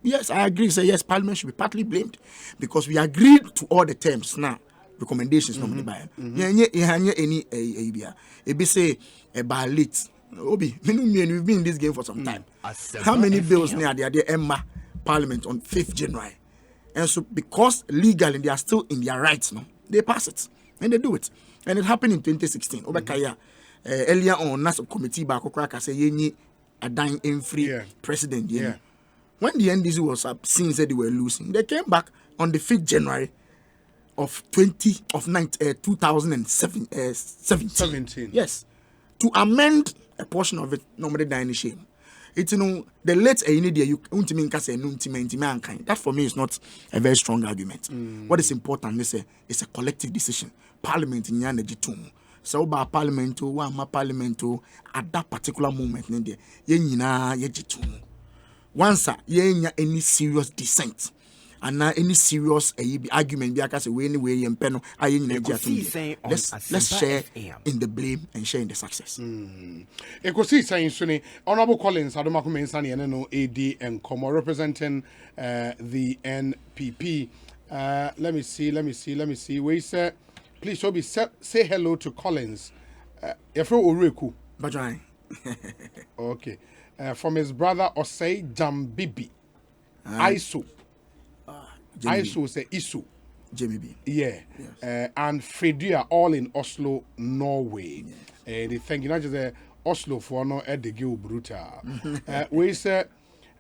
Yes, I agree. Say yes, parliament should be partly blamed because we agreed to all the terms now. Recommendations normally by any be say by late. Obi, we've been in this game for some time. How many bills near the Emma Parliament on 5th January? And so because legally they are still in their rights now, they pass it and they do it. And it happened in 2016. Earlier on, NASA committee back I say yenye a dying in free president. Yeah. When the NDC was up, since they were losing, they came back on the 5th January of 2017. Yes, to amend a portion of it, normally dying shame. It's the late you that for me is not a very strong argument. What is important is it's a collective decision. Parliament in Yanajitum. So by parliament at that particular moment, once any serious dissent and any serious argument let's share in the blame and share in the success. Ekosiisen, Honorable Collins Adomako Mensani AD and Como representing the NPP. Let me see. We say, please Obi, say hello to Collins. Efro Oreku. Bajai. Okay. From his brother Osei Jambibi. ISO. ISO say ISO. JMB. Yeah. Yes. And Fredia all in Oslo, Norway. Yeah. They thank you not just Oslo for no at the Gil Brutal. We say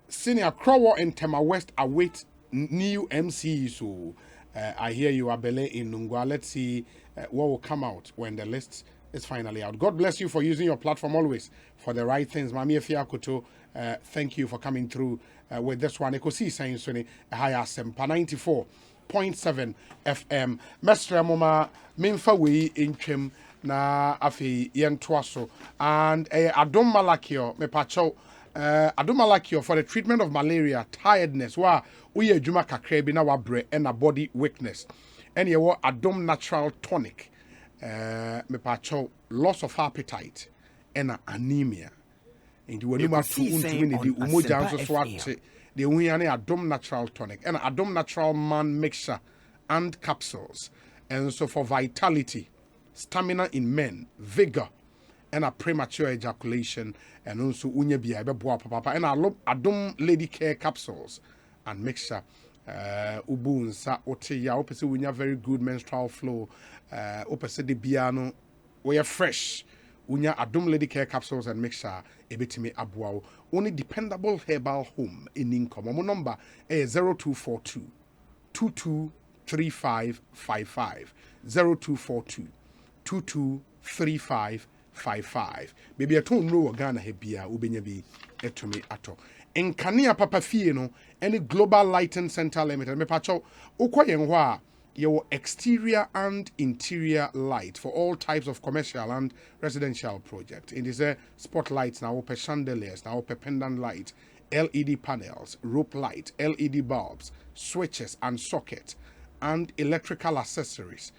Senior Crower and Tema West await new MC. So I hear you are Bele in Nungwa. Let's see what will come out when the list is finally out. God bless you for using your platform always for the right things. Mami Efiakoto, thank you for coming through with this one. Ekosiisen Suni High Asempa 94.7 FM. Mestre Moma Minfa we intrim na afi yentoaso and Adom Malakio me pacho Adom Malakio for the treatment of malaria, tiredness, wa uye juma kakra bi na wabre and a body weakness. And you Adom natural tonic. Me pacho loss of appetite and anemia. And you will never to the umoja so swat the Uyane Adom natural tonic and Adom natural man mixture and capsules. And so for vitality, stamina in men, vigor, and a premature ejaculation, and also unye bia papa and Adom lady care capsules and mixture. Ubun sa oteya opese unya very good menstrual flow. Opese de biano we are fresh. Unya Adom lady care capsules and mixture ebetimi aboa. Only dependable herbal home in income. Our number is 0242 223555 0242 223555. Baby I don't know Ghana hebia ubenya bi etumi ato. Nkania papa fie no any Global Lighting Center Limited me pacho ukwayen ho a your exterior and interior light for all types of commercial and residential projects. It is a spotlights now, open chandeliers, now open pendant light, LED panels, rope light, LED bulbs, switches and sockets, and electrical accessories.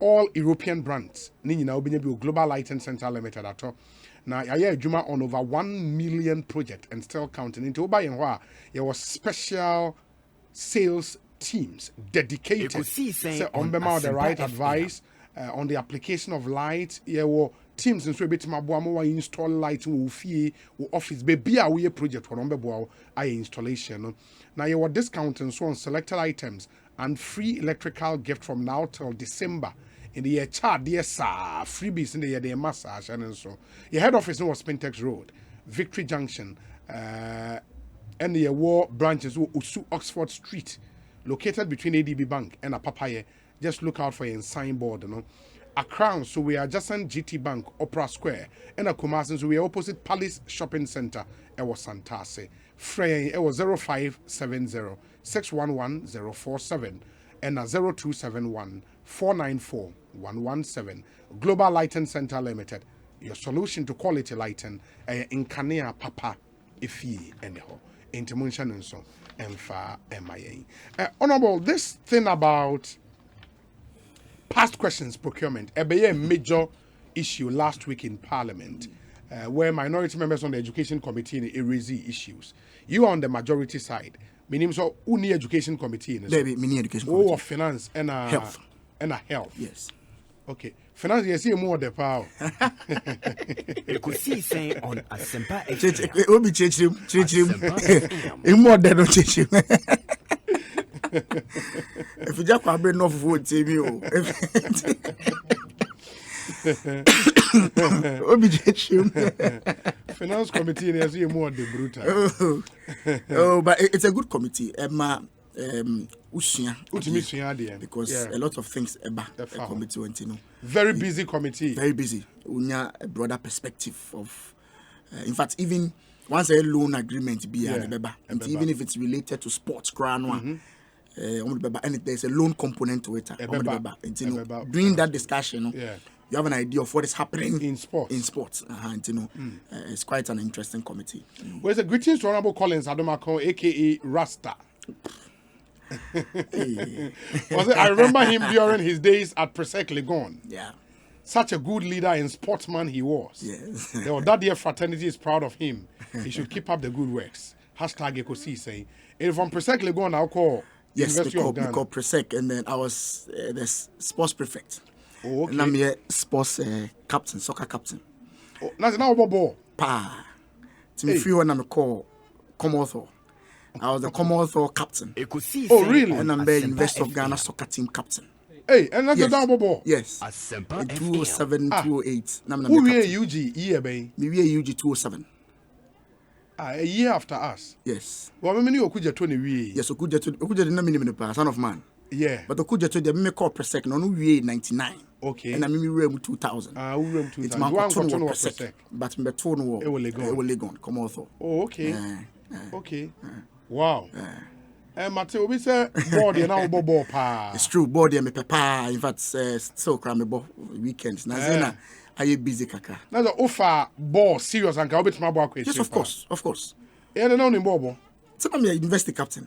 All European brands. Nini na obi Global Lighting Center Limited ato. Now, I juma on over 1 million project and still counting. Into Oba Yenwa, there was special sales teams dedicated on the right advice on the application of light. There were teams in Sweden to install light in Ufie office. Baby, we project on installation. Now, there were discounting so on selected items and free electrical gift from now till December. In the year chart, dear sir, freebies in the year, massage and so. Your head office was Spintex Road, Victory Junction, and the war branches Usu Oxford Street, located between ADB Bank and a Papaye. Just look out for a signboard, you know. A crown, so we are just on GT Bank, Opera Square, and a Kumasin, so we are opposite Palace Shopping Center. It was Santase. Frey, it was 0570 611 047 and a 0271 494 117. Global Lighting Center Limited. Your solution to quality lighting in Kania Papa Ifi and ho. Intimunction and so and far MIA. Honorable, this thing about past questions procurement, a major issue last week in Parliament, where minority members on the Education Committee raised issues. You are on the majority side. Meaning so uni education committee. Baby, mini education committee. Oh, finance and health. And health. Yes. Okay. Finance, you see more the power. Ekosiisen on Asempa It will be changing. In more than changing. If you just have enough vote, TV. Finance committee, you see more the brutal. Oh, but it's a good committee. Because a lot of things about the committee went, you know. Very busy committee. Very busy. Unya a broader perspective of, in fact, even once a loan agreement be and even if it's related to sports, and there's a loan component to it. During that discussion, you have an idea of what is happening in sports. It's quite an interesting committee. Well, it's a greetings to Honorable Collins Adomako, aka Rasta. I remember him during his days at Presec Legon. Yeah. Such a good leader and sportsman he was. Yes. That dear fraternity is proud of him. He should keep up the good works. Hashtag Ekosiisen. And from Presec Legon, I'll call University of Ghana. We call Presec, and then I was the sports prefect. Oh, okay. And I'm here sports captain, soccer captain. Oh, that's now ball. Pa. To me, free when I'm called Commonwealth. I was the Commonwealth captain. Oh, really? And I'm the University of Ghana soccer team captain. Hey, and that's the double ball. Yes. In 2007, 2008. Who were UG year, baby? We were UG 2007. A year after us. Yes. Well, I mean, you could 20 years. Yes, Okuja the minimum son of man. Yeah. But the could just the me call per second no we 99. Okay. And I mean we room 2000. We room 2000. It's man One got for per second. But me to no. It will Legon. Come on. Oh, okay. Okay. Wow. Mate, we say board now ball pa. It's true, board me papa. In fact, still cram me bo weekends. Na zena I busy kaka. Now the offer ball serious and can bet my ball question. Yes, of course. Yeah, they know in ball. So I'm a university captain.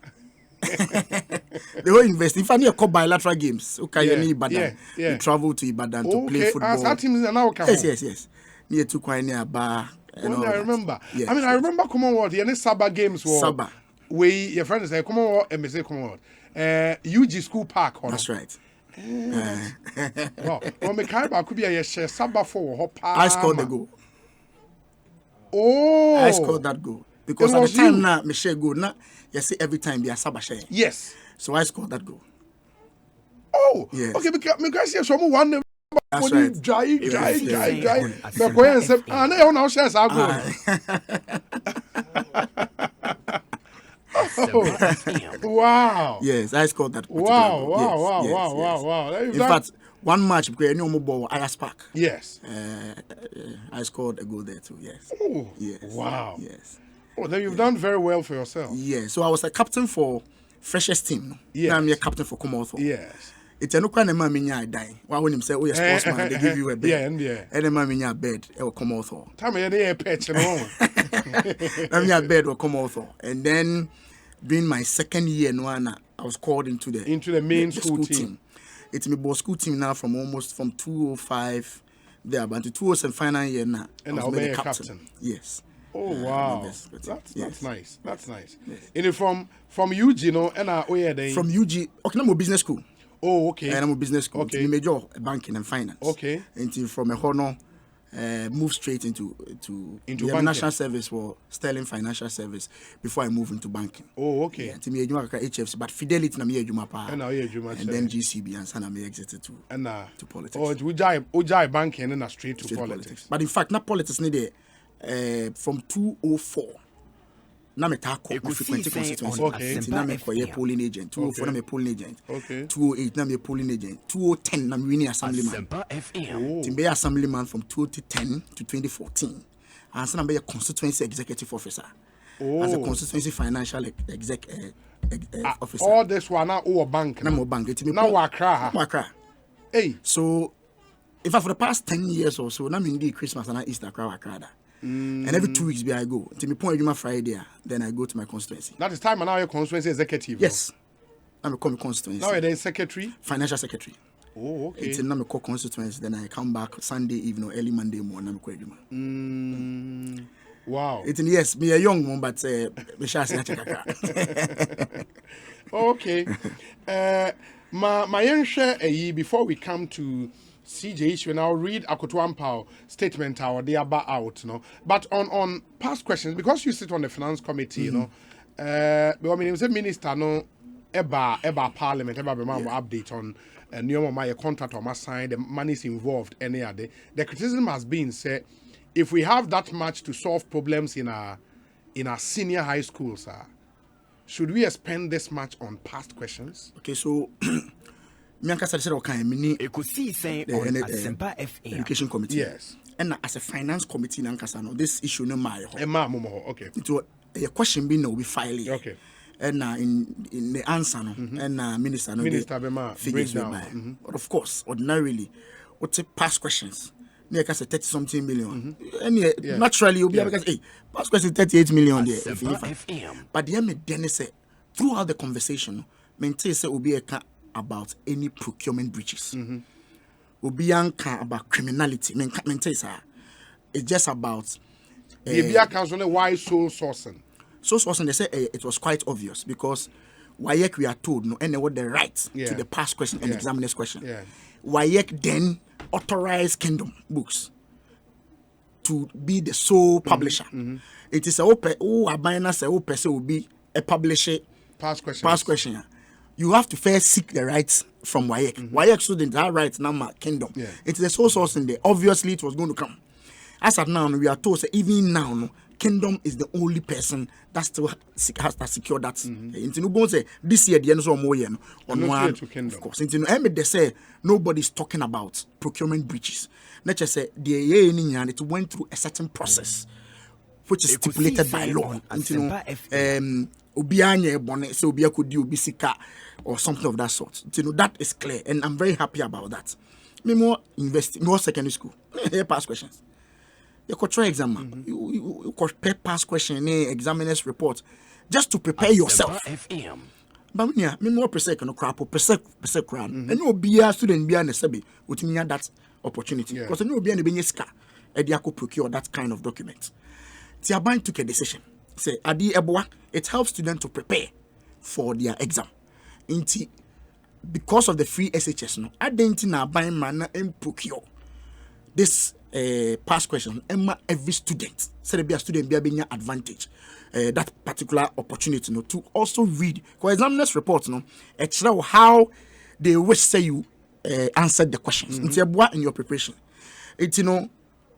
They were investing. If I need a call bilateral games, okay, you need Ibadan. You travel to Ibadan to play football. Our teams now come. Yes. Near to quite near bar. I remember. Yes, I remember Commonwealth. The Saba games were Saba. We your friends say Commonwealth and say Commonwealth. UG School Park. That's right. Well, me carry could be a share Saba for I scored the goal. Oh, I scored that goal because at the time now, me share goal now. You see every time be a Saba share. Yes. So I scored that goal. Oh, yes. Okay. Because you someone one. That's right. Dry. The coin say, "Ah, no, now shares are good." Wow. Yes, I scored that. Wow. In fact, one match because any more ball Ayers Park. Yes. I scored a goal there too. Yes. Oh. Yes. Wow. Yes. Oh, then you've done very well for yourself. Yeah. So I was a captain for freshest team. Yes. Now I'm a captain for Commonwealth. Yes. It's a no kind of man me die. Why when him say, "Oh, you're sportsman," they give you a bed. Yeah. And the man me bed, it will come out. Time you need a patch, you know. I'm bed will come out. And then, being my second year, I was called into the main school team. It's my boss school team now from 205 there, but to 207 final year now. And I'll be a captain. Yes. Oh wow, that's nice. Yes. And from UG, you know, and from UG. Okay, I'm a business school. Oh, okay. And I'm a business school. Okay. Major banking and finance. Okay. Until from a honor, move straight into national service for Sterling Financial Service before I move into banking. Oh, okay. Yeah, to me, HFC, but Fidelity na me and then GCB and Sana me exited to politics. Oh, Ujai banking and straight to politics. But in fact, not politics need from 204. Na me ta ko frequent constituency. Okay. Na me koye polling agent. 204 na me polling agent. Okay. 208 na me polling agent. 2010 na me winning assemblyman. Timbe assemblyman from 2010 to 2014. And so na be a constituency executive officer. As a constituency financial officer. All this one now our bank. Na mo bank. Now Accra. Hey. So if for the past 10 years or so, na me do Christmas and Easter Accra. And every 2 weeks I go. Till me point my Friday, then I go to my constituency. That is time and now you're constituency executive. Yes. I'm a constituency. Now you're the secretary? Financial secretary. Oh, okay. It's I'm a constituency. Then I come back Sunday evening or early Monday morning. I'm wow. It's yes, me a young one, but me shall say okay. My young share before we come to CJ issue, and I'll read Akotuampao statement they about out, you know. But on past questions, because you sit on the finance committee, you know, I mean, it was a minister, no, eba parliament, update on new my contract or my sign, the money's involved, any other. The criticism has been said, if we have that much to solve problems in our senior high schools, should we spend this much on past questions? Okay, so. Ekosiisen on Asempa FM. Education committee. Yes. And as a finance committee, this issue no my. Okay. It was a question being no be filing. Okay. And in the answer, and minister figures down. But of course, ordinarily, what's a past questions? Near 30-something million. And naturally, you'll be able to say, past question 38 million there. But the then say throughout the conversation, maintain say will be about any procurement breaches. Will be about criminality. It's just about why sole sourcing. So sourcing, they say it was quite obvious because WAEC we are told no any what the right to the past question and examiner's question. WAEC then authorized Kingdom Books to be the sole publisher. It is a open will be a publisher past question. You have to first seek the rights from WAEC. WAEC students have rights now, Kingdom. It is a sole source in there. Obviously, it was going to come. As at now, we are told that even now, Kingdom is the only person that still has to secure that. Say this year the end of more year on one, of course. They say nobody's talking about procurement breaches. Nature say the year it went through a certain process which is stipulated by law. Obianye bonnet, so Obia could do Bisika or something of that sort. That is clear, and I'm very happy about that. Me more secondary school. Here past questions. You could try exam. You could prepare past question, examiner's report, just to prepare yourself. But me more per second crap or per second. And you be a student be an SB with me that opportunity. Because you be an Beneska, and you could procure that kind of document. Tiaban took a decision. Say Adi Eboa, it helps students to prepare for their exam. Because of the free SHS, no, I didn't know buying man and procure this past question. Every student, say be a student be an advantage, that particular opportunity, no, to also read. Because examiners report, no, it's how they wish say you answered the questions. In your preparation, it's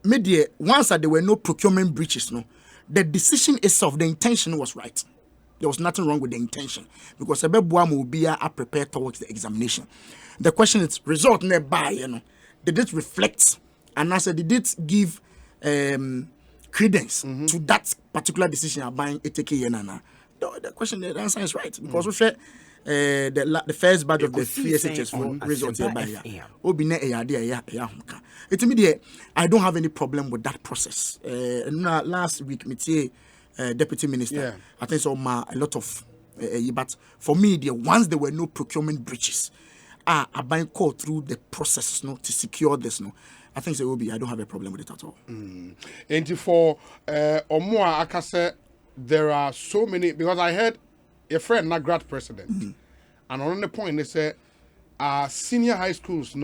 media once that there were no procurement breaches, no. The decision itself, the intention was right. There was nothing wrong with the intention because Ebeboa are prepared towards the examination. The question is result nearby, did it reflect and I said did it give credence to that particular decision of buying ATK? The question, the answer is right because we share the first batch of the free SHS for results hereby. I don't have any problem with that process. Last week, Deputy Minister, I think so a lot of but for me, once there were no procurement breaches, I buying call through the process to secure this. I think so will be. I don't have a problem with it at all. And for Omua Akase, there are so many because I heard a friend, not grad president, and on the point they say, senior high schools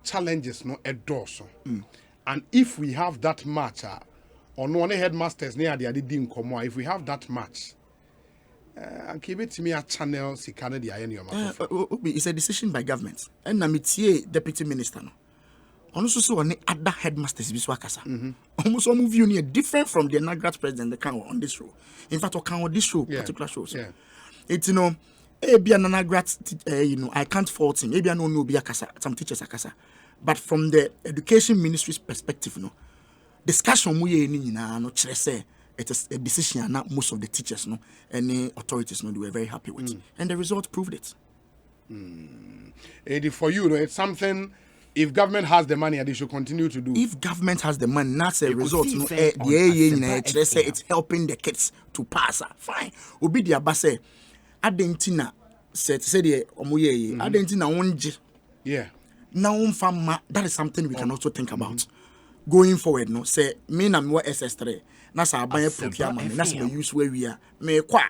challenges a dorsal, and if we have that match, on one headmasters near the Adidim Komo, if we have that match, keep it to me a channel si Canada it's a decision by government, and Namitie Deputy Minister. Also, so on other headmasters biswakasa. Almost all of you different from the Nagrat president the can on this show. In fact, on this show, particular shows. It's Nagrat, I can't fault him. Maybe I know be some teachers akasa. But from the education ministry's perspective, discussion we no say it is a decision not most of the teachers any authorities they were very happy with. And the result proved it. For you, it's something. If government has the money, they should continue to do. If government has the money, that's a result. It's helping the kids to pass. Fine. Obi di abase. Adentina said the omoye. Adentina onje. Yeah. Now that is something we can also think about going forward. No, say me na me SS3. Nasa abanye procurement. Nasa we use where we are. Me kwa.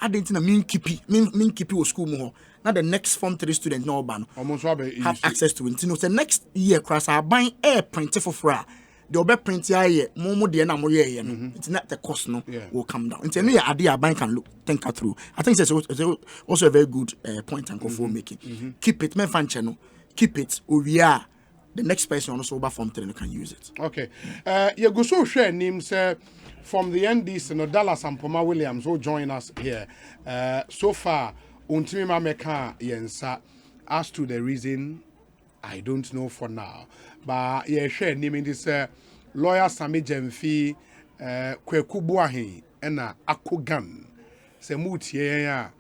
Adentina min kipi o school mo. Now the next Form 3 student have access to it. The next year, class are buying air print for fra. The other print here, more it's not the cost will come down. It's a idea bank can think through. I think it's also a very good point and for making. Keep it, my fan channel. Keep it. We are the next person also over Form 3 can use it. Okay. You go so share names from the NDC, Dallas and Poma Williams who join us here. So far. Untimi Mameka Yensa, as to the reason, I don't know for now. But yeah, share naming this lawyer Sami Jemfi, Kwekubuahi, and Akogan. Semuti,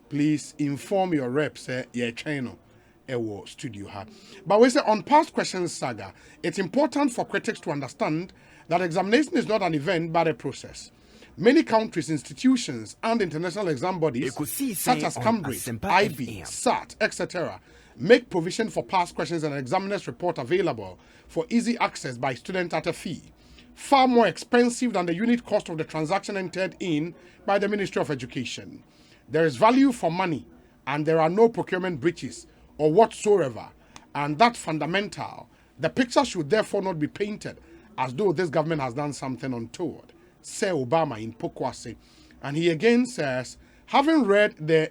please inform your reps, yeah, channel, studio. But we say on past questions saga, it's important for critics to understand that examination is not an event but a process. Many countries, institutions, and international exam bodies, such as Cambridge, IB, SAT, etc., make provision for past questions and examiner's report available for easy access by students at a fee, far more expensive than the unit cost of the transaction entered in by the Ministry of Education. There is value for money, and there are no procurement breaches or whatsoever, and that's fundamental. The picture should therefore not be painted as though this government has done something untoward. Say Obama in Pokwase. And he again says, having read the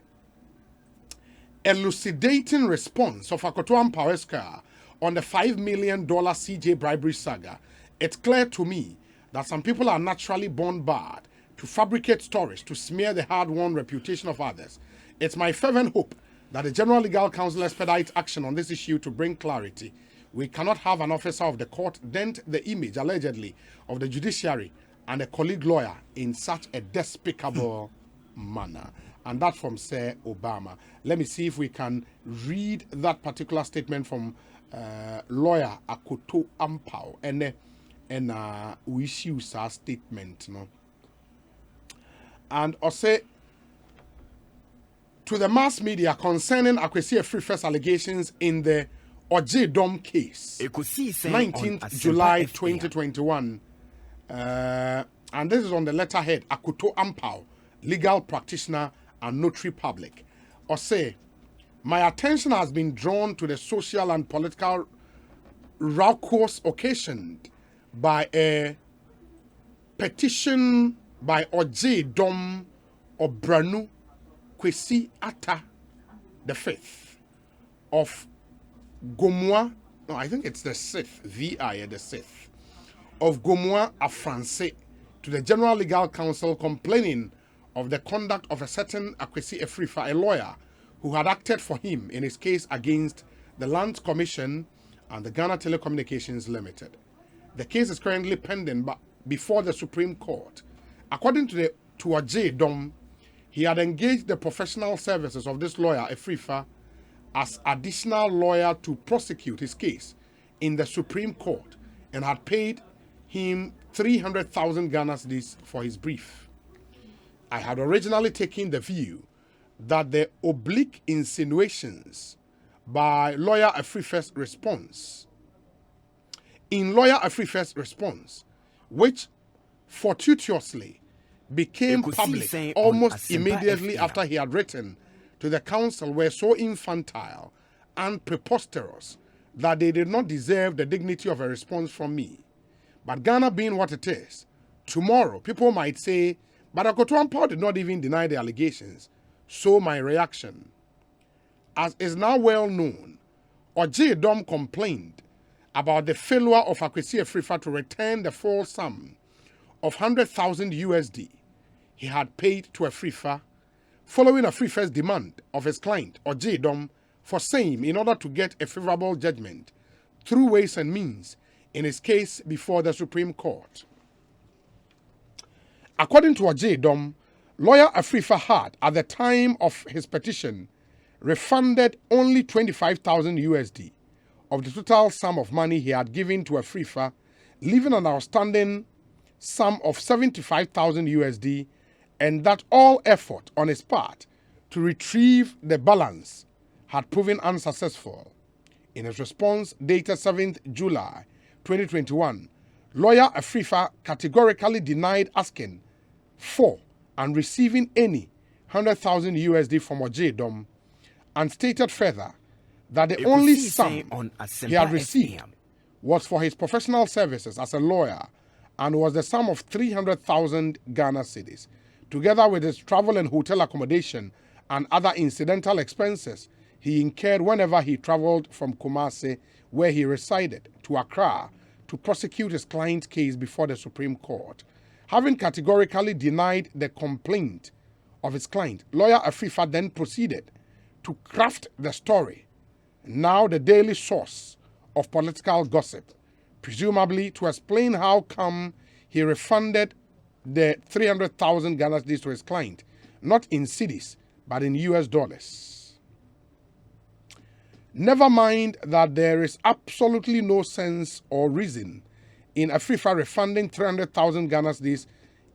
elucidating response of Akoto Ampawesika on the $5 million CJ bribery saga, it's clear to me that some people are naturally born bad to fabricate stories to smear the hard-won reputation of others. It's my fervent hope that the General Legal Council expedites action on this issue to bring clarity. We cannot have an officer of the court dent the image, allegedly, of the judiciary and a colleague lawyer in such a despicable manner. And that from Sir Obama. Let me see if we can read that particular statement from lawyer Akoto Ampao. And we issue our statement. No? And also, to the mass media concerning Kwesi Efrife's allegations in the Oje Dom case, Ekosiisen 19th July 2021. And this is on the letterhead, Akoto Ampao, legal practitioner and notary public. Or say, my attention has been drawn to the social and political raucous occasioned by a petition by Oje Dom Obranu Kwesi Atta the 5th of Gomwa, no, I think it's the 6th, VI, the 6th, of Gomwa Afranse to the General Legal Council complaining of the conduct of a certain Kwesi Efrifa, a lawyer who had acted for him in his case against the Lands Commission and the Ghana Telecommunications Limited. The case is currently pending before the Supreme Court. According to Oje Dom, he had engaged the professional services of this lawyer, Efrifa, as additional lawyer to prosecute his case in the Supreme Court and had paid him 300,000 Ghana cedis for his brief. I had originally taken the view that the oblique insinuations by lawyer Efrife's response, which fortuitously became public almost immediately after he had written to the council, were so infantile and preposterous that they did not deserve the dignity of a response from me. But Ghana being what it is, tomorrow people might say, but Akoto Ampao did not even deny the allegations. So my reaction, as is now well known, Oje Dom complained about the failure of Kwesi Efrifa to return the full sum of 100,000 USD he had paid to Efrifa, following Efrifa's demand of his client, Oje Dom, for same in order to get a favorable judgment through ways and means in his case before the Supreme Court. According to Oje Dom, lawyer Efrifa had, at the time of his petition, refunded only 25,000 USD of the total sum of money he had given to Efrifa, leaving an outstanding sum of 75,000 USD, and that all effort on his part to retrieve the balance had proven unsuccessful. In his response dated 7th July 2021, lawyer Efrifa categorically denied asking for and receiving any 100,000 USD from Oje Dom, and stated further that the only sum he had received was for his professional services as a lawyer and was the sum of 300,000 Ghana cedis, together with his travel and hotel accommodation and other incidental expenses he incurred whenever he traveled from Kumasi, where he resided, to Accra to prosecute his client's case before the Supreme Court. Having categorically denied the complaint of his client, lawyer Efrifa then proceeded to craft the story, now the daily source of political gossip, presumably to explain how come he refunded the 300,000 Ghana cedis to his client, not in cedis, but in US dollars. Never mind that there is absolutely no sense or reason in Efrifa refunding 300,000 Ghana cedis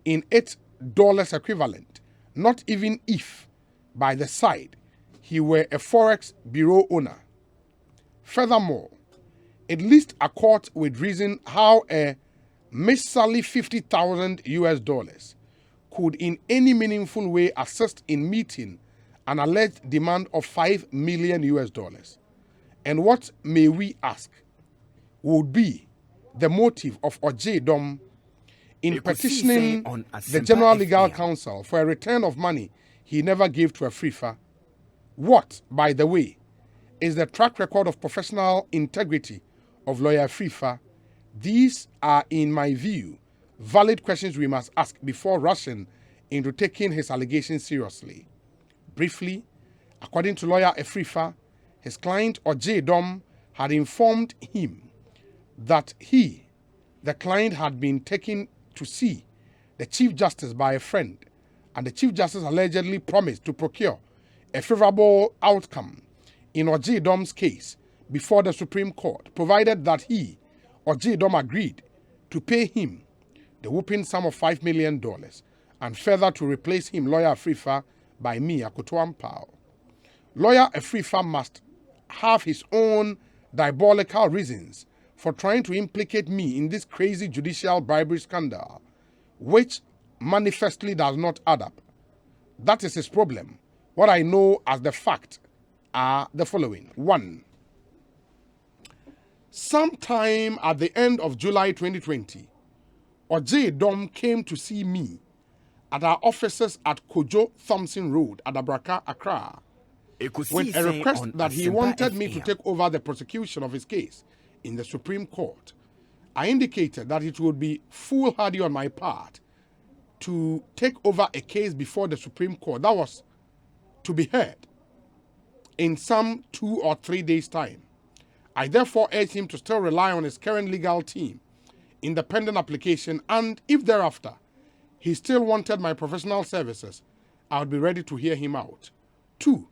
in $8 equivalent, not even if, by the side, he were a forex bureau owner. Furthermore, it least accords with reason how a miserly 50,000 US dollars could in any meaningful way assist in meeting an alleged demand of 5 million US dollars. And what, may we ask, would be the motive of Oje Dom in petitioning the General Legal Council for a return of money he never gave to Efrifa? What, by the way, is the track record of professional integrity of lawyer Efrifa? These are, in my view, valid questions we must ask before rushing into taking his allegations seriously. Briefly, according to lawyer Efrifa, his client Ojay Dom had informed him that he, the client, had been taken to see the Chief Justice by a friend, and the Chief Justice allegedly promised to procure a favorable outcome in Ojay Dom's case before the Supreme Court, provided that he, Ojay Dom, agreed to pay him the whooping sum of $5 million and further to replace him, lawyer Efrifa, by me, Akoto Ampao. Lawyer Efrifa must have his own diabolical reasons for trying to implicate me in this crazy judicial bribery scandal, which manifestly does not add up. That is his problem. What I know as the fact are the following. 1. Sometime at the end of July 2020, Ojay Dom came to see me at our offices at Kojo Thompson Road at Abraka, Accra, with a request that he wanted me to take over the prosecution of his case in the Supreme Court. I indicated that it would be foolhardy on my part to take over a case before the Supreme Court that was to be heard in some 2 or 3 days' time. I therefore urged him to still rely on his current legal team in the pending application, and if thereafter he still wanted my professional services, I would be ready to hear him out. 2.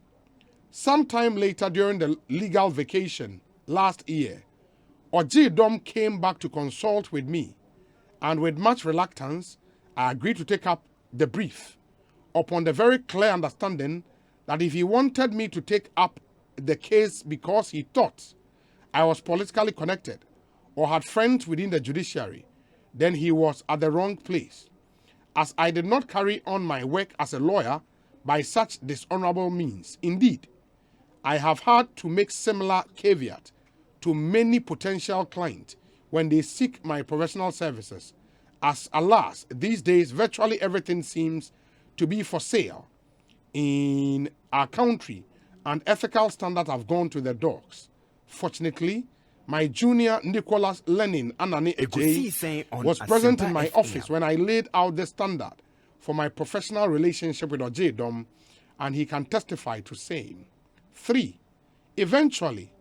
Sometime later during the legal vacation last year, Ojay Dom came back to consult with me, and with much reluctance, I agreed to take up the brief upon the very clear understanding that if he wanted me to take up the case because he thought I was politically connected or had friends within the judiciary, then he was at the wrong place, as I did not carry on my work as a lawyer by such dishonorable means. Indeed, I have had to make similar caveat to many potential clients when they seek my professional services, as alas, these days virtually everything seems to be for sale in our country and ethical standards have gone to the dogs. Fortunately, my junior Nicholas Lenin Anani Ejay was present in my office when I laid out the standard for my professional relationship with Ojay Dom, and he can testify to same. 3. Eventually,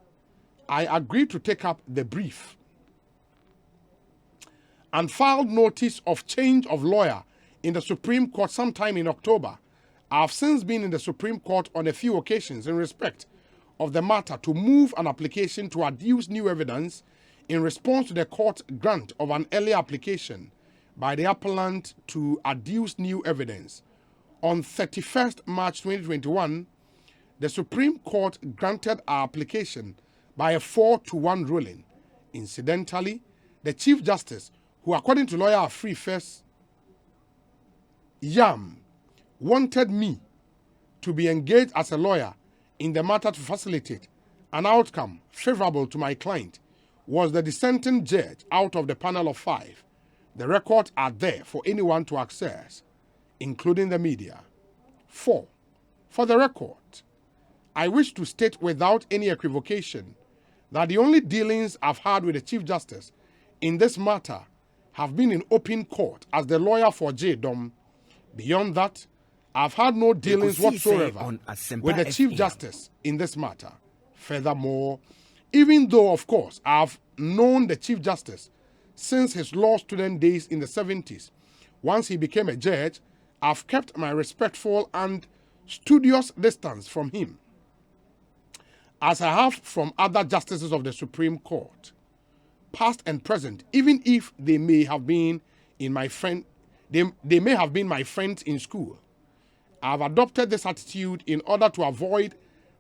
I agreed to take up the brief and filed notice of change of lawyer in the Supreme Court sometime in October. I have since been in the Supreme Court on a few occasions in respect of the matter to move an application to adduce new evidence in response to the court's grant of an earlier application by the appellant to adduce new evidence. On 31st March 2021, the Supreme Court granted our application by a 4-1 ruling. Incidentally, the Chief Justice, who according to lawyer Afrifa's Yam, wanted me to be engaged as a lawyer in the matter to facilitate an outcome favorable to my client, was the dissenting judge out of the panel of 5. The records are there for anyone to access, including the media. 4. For the record, I wish to state without any equivocation that the only dealings I've had with the Chief Justice in this matter have been in open court as the lawyer for Ojay Dom. Beyond that, I've had no dealings whatsoever with the Chief Justice in this matter. Furthermore, even though, of course, I've known the Chief Justice since his law student days in the 70s, once he became a judge, I've kept my respectful and studious distance from him, as I have from other justices of the Supreme Court, past and present, even if they may have been my friends in school. I have adopted this attitude in order to avoid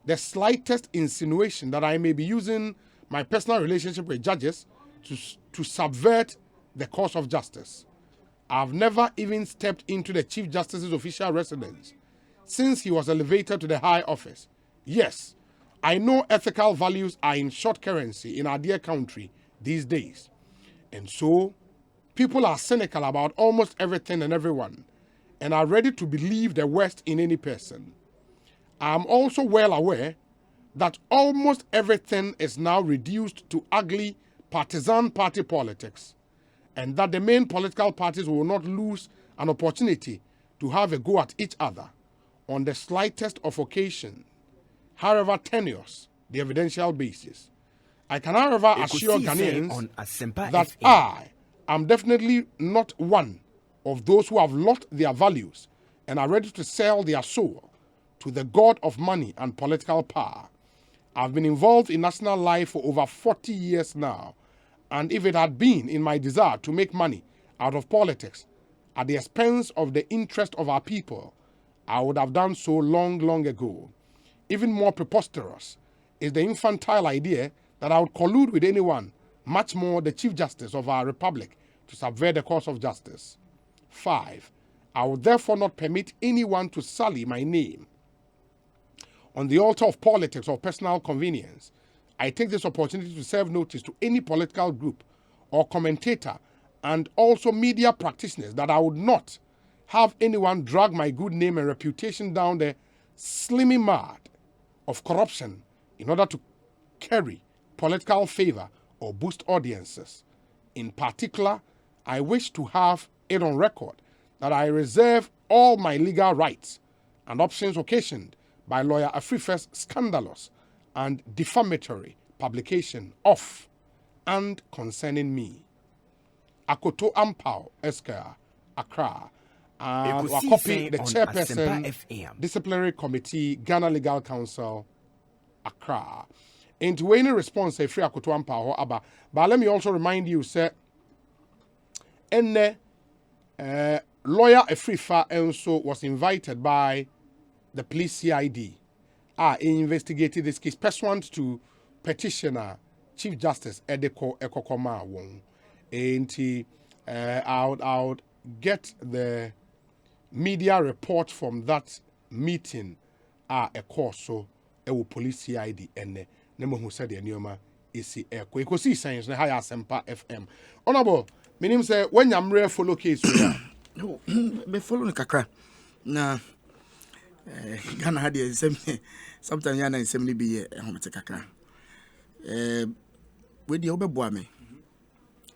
the slightest insinuation that I may be using my personal relationship with judges to subvert the course of justice. I have never even stepped into the Chief Justice's official residence since he was elevated to the high office. Yes, I know ethical values are in short currency in our dear country these days. And so, people are cynical about almost everything and everyone, and are ready to believe the worst in any person. I am also well aware that almost everything is now reduced to ugly partisan party politics, and that the main political parties will not lose an opportunity to have a go at each other on the slightest of occasion, however tenuous the evidential basis. I can, however, assure Ghanaians that I am definitely not one of those who have lost their values and are ready to sell their soul to the god of money and political power. I've been involved in national life for over 40 years now, and if it had been in my desire to make money out of politics at the expense of the interest of our people, I would have done so long, long ago. Even more preposterous is the infantile idea that I would collude with anyone, much more the Chief Justice of our Republic, to subvert the course of justice. 5. I would therefore not permit anyone to sully my name on the altar of politics or personal convenience. I take this opportunity to serve notice to any political group or commentator and also media practitioners that I would not have anyone drag my good name and reputation down the slimy mud of corruption in order to carry political favor or boost audiences. In particular, I wish to have it on record that I reserve all my legal rights and options occasioned by lawyer Afrife's scandalous and defamatory publication of and concerning me. Akoto Ampao Esquire, Accra. And a copy the chairperson, disciplinary committee, Ghana Legal Council, Accra. Into any response, say free Akoto Ampao Aba. But let me also remind you, sir, lawyer Afrifa also was invited by the police CID. He investigated this case pursuant to petitioner Chief Justice Edeko Ekokoma Wong. And I would get the media report from that meeting a course so police CID and nemo who said the neoma is Ekosiisen na higher Sempa FM. Honorable, my name say when I'm rare follow case me follow the kakra na Ghana had the same sometimes yana in same be here kakra with the obeboa me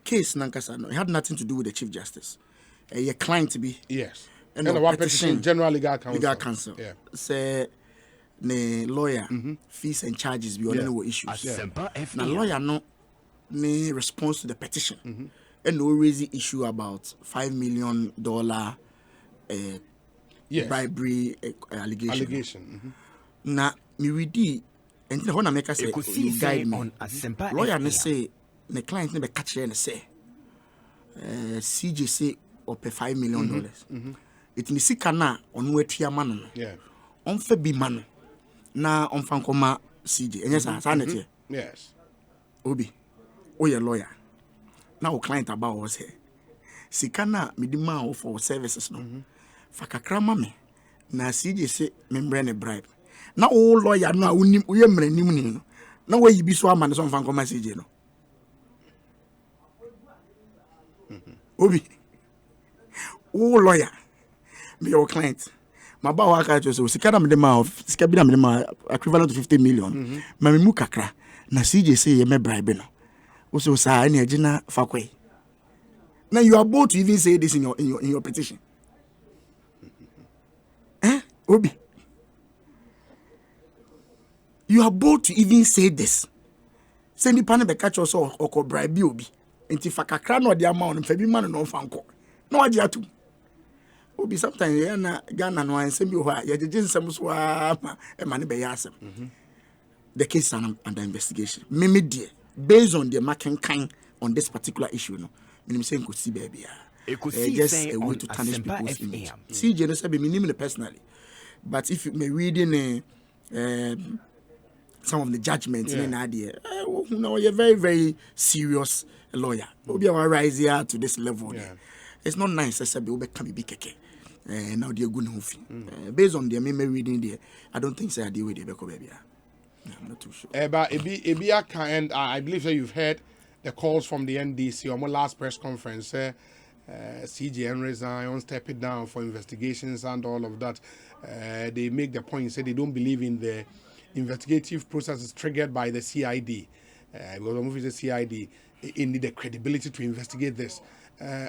case nankasa no it had nothing to do with the Chief Justice. Your client to be yes and one petition General Legal Council. Yeah. Say the lawyer fees and charges be no issues. Now lawyer no me response to the petition and no raise issue about $5 million bribery allegation. Now me read and the one make us say you guide me. Lawyer ne say the client ne be catch and say CJ say or pay $5 million. It me sika na on wetua ma no. Yeah. On fa bi ma no. Na on fa nkoma CJ. Enye sa na tie. Yes. Obi. O ye lawyer. Na o client about was here. Sika na me di ma for services no. Fa kakra ma me. Na CJ say me mbre ne bribe. Na o lawyer no a unim o ye mre nim ni no. Na we yibi so ama ne so fa nkoma CJ no. Obi. O lawyer. Me your client. My ba wa ka so sika na me de ma sika bi na me de ma equivalent to 50 million. Ma me mu kakra na CJ say ye me bribe no. O so sa na agina fakwe. Now you are both to even say this in your petition. Obi. You are both to even say this. Say ni pane be catch us or bribe obi. Enti fakakra no de amount fa bi man no fanko. Na waje atu. Obi sometimes ya na Ghana no ansem bi ho a ye jeje nsem so a ma ne be ya asem. The case is under investigation. Me dear, based on the marking kind on this particular issue no. Me say ko see baby just a way to tarnish people's image. CJ no say be me name personally. But if you may read in some of the judgments in an idea, you're very, very serious lawyer. Obi awa rise here to this level. Yeah. It's not nice. I said, be come be keke. Now they're good enough. Based on the me reading there, I don't think say I deal with the beko baby. I'm not too sure. But and I believe that you've heard the calls from the NDC on my last press conference. CGN resign, step it down for investigations and all of that. They make the point, say they don't believe in the investigative process is triggered by the CID. Because the movie is the CID. in the credibility to investigate this.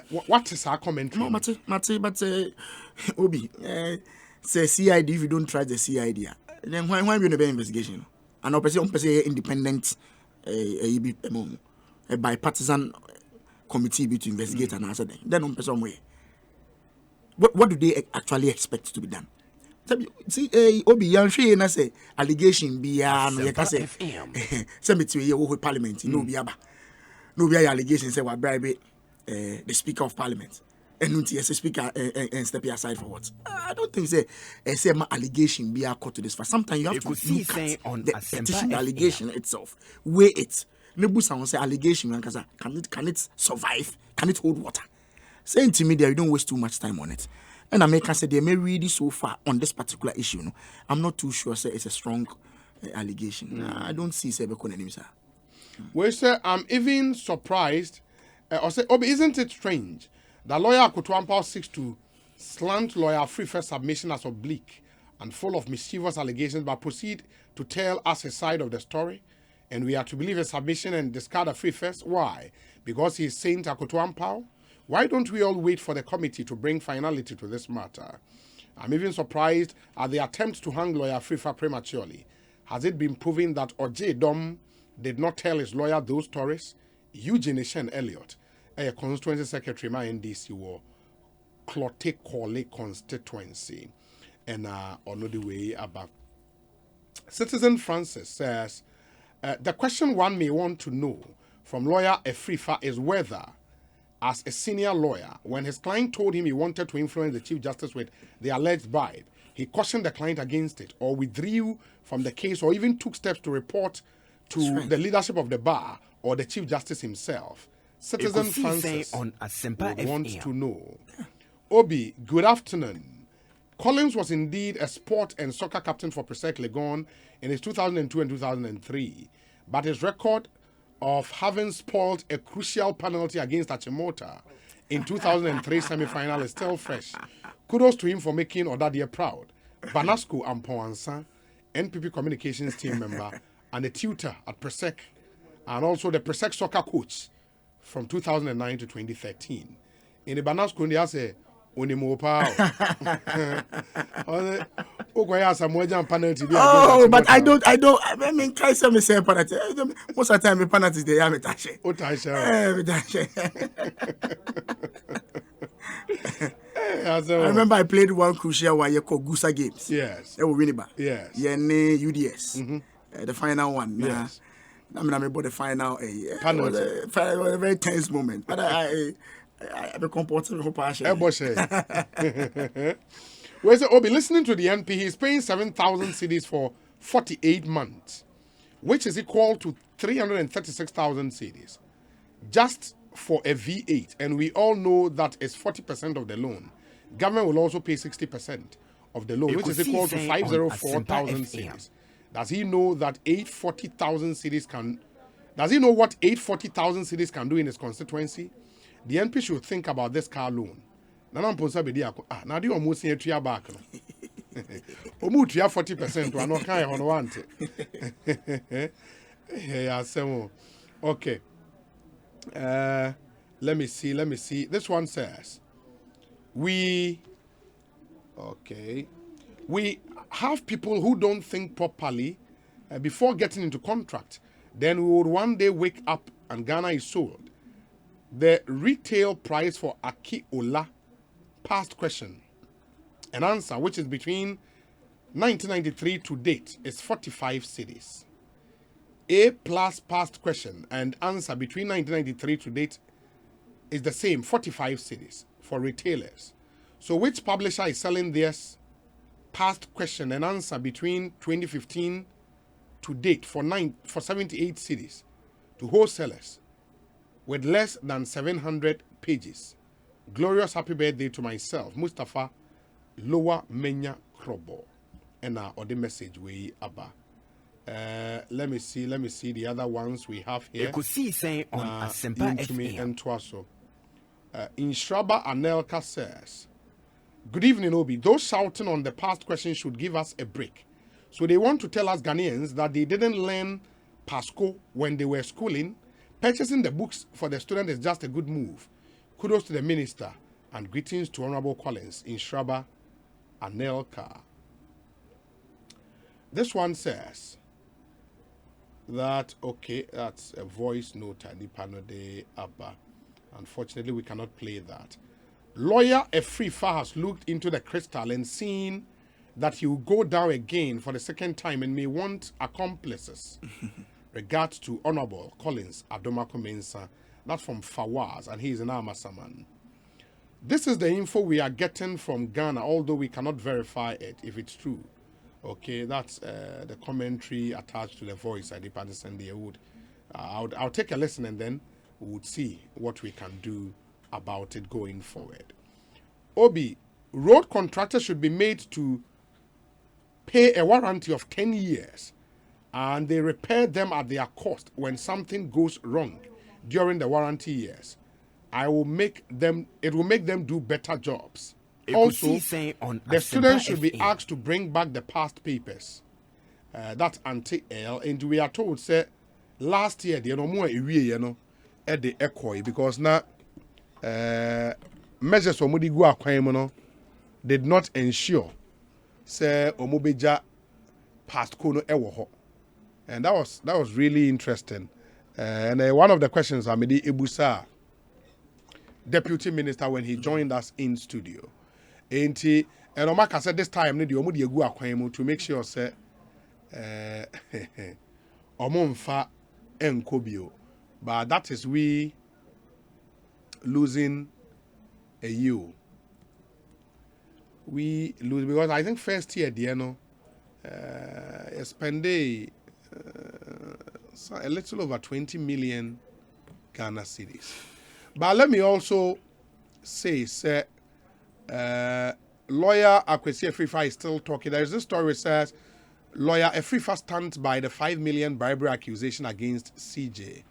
What is our commentary? No, but Obi, say CID, if you don't trust the CID, then why you never investigation? And opposite independent, a bipartisan committee to investigate and answer them. Then on some way. What do they actually expect to be done? See, Obi, Yanshi, and I say allegation be no, can say, cemetery with parliament, no be allegation say what bribe the speaker of parliament. And as a speaker and step aside for what? I don't think say my allegation be a court to this far. Sometimes you have to look at the petition allegation itself. Weigh it. Nebu sound say allegation can it survive? Can it hold water? Saying to me there, you don't waste too much time on it. And I make say they may read it so far on this particular issue. No, I'm not too sure. Say it's a strong allegation. I don't see say sir. Well, sir, I'm even surprised. Or say, Obi, isn't it strange that lawyer Akoto Ampao seeks to slant lawyer Free First submission as oblique and full of mischievous allegations, but proceed to tell us his side of the story, and we are to believe his submission and discard a Free First? Why? Because he is Saint Akoto Ampao? Why don't we all wait for the committee to bring finality to this matter? I'm even surprised at the attempt to hang lawyer Free First prematurely. Has it been proven that Oje Dom did not tell his lawyer those stories? Eugene Shen Elliott, a constituency secretary, my NDC war, Clotte Corley constituency, and on the way about. Citizen Francis says, the question one may want to know from lawyer Efrifa is whether, as a senior lawyer, when his client told him he wanted to influence the Chief Justice with the alleged bribe, he cautioned the client against it, or withdrew from the case, or even took steps to report to the leadership of the bar or the Chief Justice himself. Citizen Francis would want to know. Obi, good afternoon. Collins was indeed a sport and soccer captain for Presec Legon in his 2002 and 2003, but his record of having spoiled a crucial penalty against Achimota in 2003 semi-final is still fresh. Kudos to him for making Odadia proud. Banasco Ampoansa, NPP communications team member, and a tutor at Presec, and also the Presec soccer coach from 2009 to 2013. In the Banasco, they say, Onimopa. Oh, but I don't. I mean, try some say penalty. Most of the time, the penalties they have it. I remember I played one crucial one called Gusa Games. Yes. They were winning back. Yes. Yeah, UDS. The final one. Yes. I mean, about the final. It penalty. Was a very tense moment. But I be comported for passion. Where's the Obi listening to the NP? He's paying 7,000 cedis for 48 months, which is equal to 336,000 cedis, just for a V8. And we all know that is 40% of the loan. Government will also pay 60% of the loan, which is equal to 504,000 cedis. Does he know that 840,000 cedis can? Does he know what 840,000 cedis can do in his constituency? The NP should think about this car loan. Now do almost see a tree back. Almost 40% to an kind on want it. Yeah, so okay. Let me see. This one says we have people who don't think properly before getting into contract. Then we would one day wake up and Ghana is sold. The retail price for Aki Ola past question and answer, which is between 1993 to date, is 45 cedis. A plus past question and answer between 1993 to date is the same, 45 cedis for retailers. So which publisher is selling theirs past question and answer between 2015 to date for 78 cedis to wholesalers with less than 700 pages? Glorious happy birthday to myself, Mustafa Lowa Menya Krobo. And or the message we abba. Let me see the other ones we have here. Ekosiisen on Asempa FM. And Twaso. Inshraba Anelka says, good evening, Obi. Those shouting on the past question should give us a break. So they want to tell us Ghanaians that they didn't learn Pasco when they were schooling. Purchasing the books for the student is just a good move. Kudos to the minister and greetings to Honorable Collins in Shraba and Nelka. This one says that, okay, that's a voice note. Unfortunately, we cannot play that. Lawyer Efrifa has looked into the crystal and seen that he will go down again for the second time and may want accomplices. Regards to Honorable Collins Adomako Mensah. That's from Fawaz, and he is an Amasaman. This is the info we are getting from Ghana, although we cannot verify it if it's true. Okay, that's the commentary attached to the voice I did send the wood. I'll take a listen and then we would see what we can do about it going forward. Obi, road contractors should be made to pay a warranty of 10 years and they repair them at their cost when something goes wrong during the warranty years. It will make them do better jobs. Also, the students should be asked to bring back the past papers. That's anti-L, and we are told, say, last year, the more at the Ekoi, because now measures for Mudigua Kwaimono did not ensure, say, Omobeja past Kono Ewoho. And that was really interesting. And one of the questions Amidi Ibusa, Deputy Minister, when he joined us in studio. And Omaka said this time need Omudi Egu Akwaimu to make sure say Omonfa Enkobio. But that is we losing a year. We lose because I think first year spend a little over 20 million Ghana cedis. But let me also say, lawyer Ekosiisen Efrifa is still talking. There is this story which says lawyer Efrifa stands by the 5 million bribery accusation against CJ.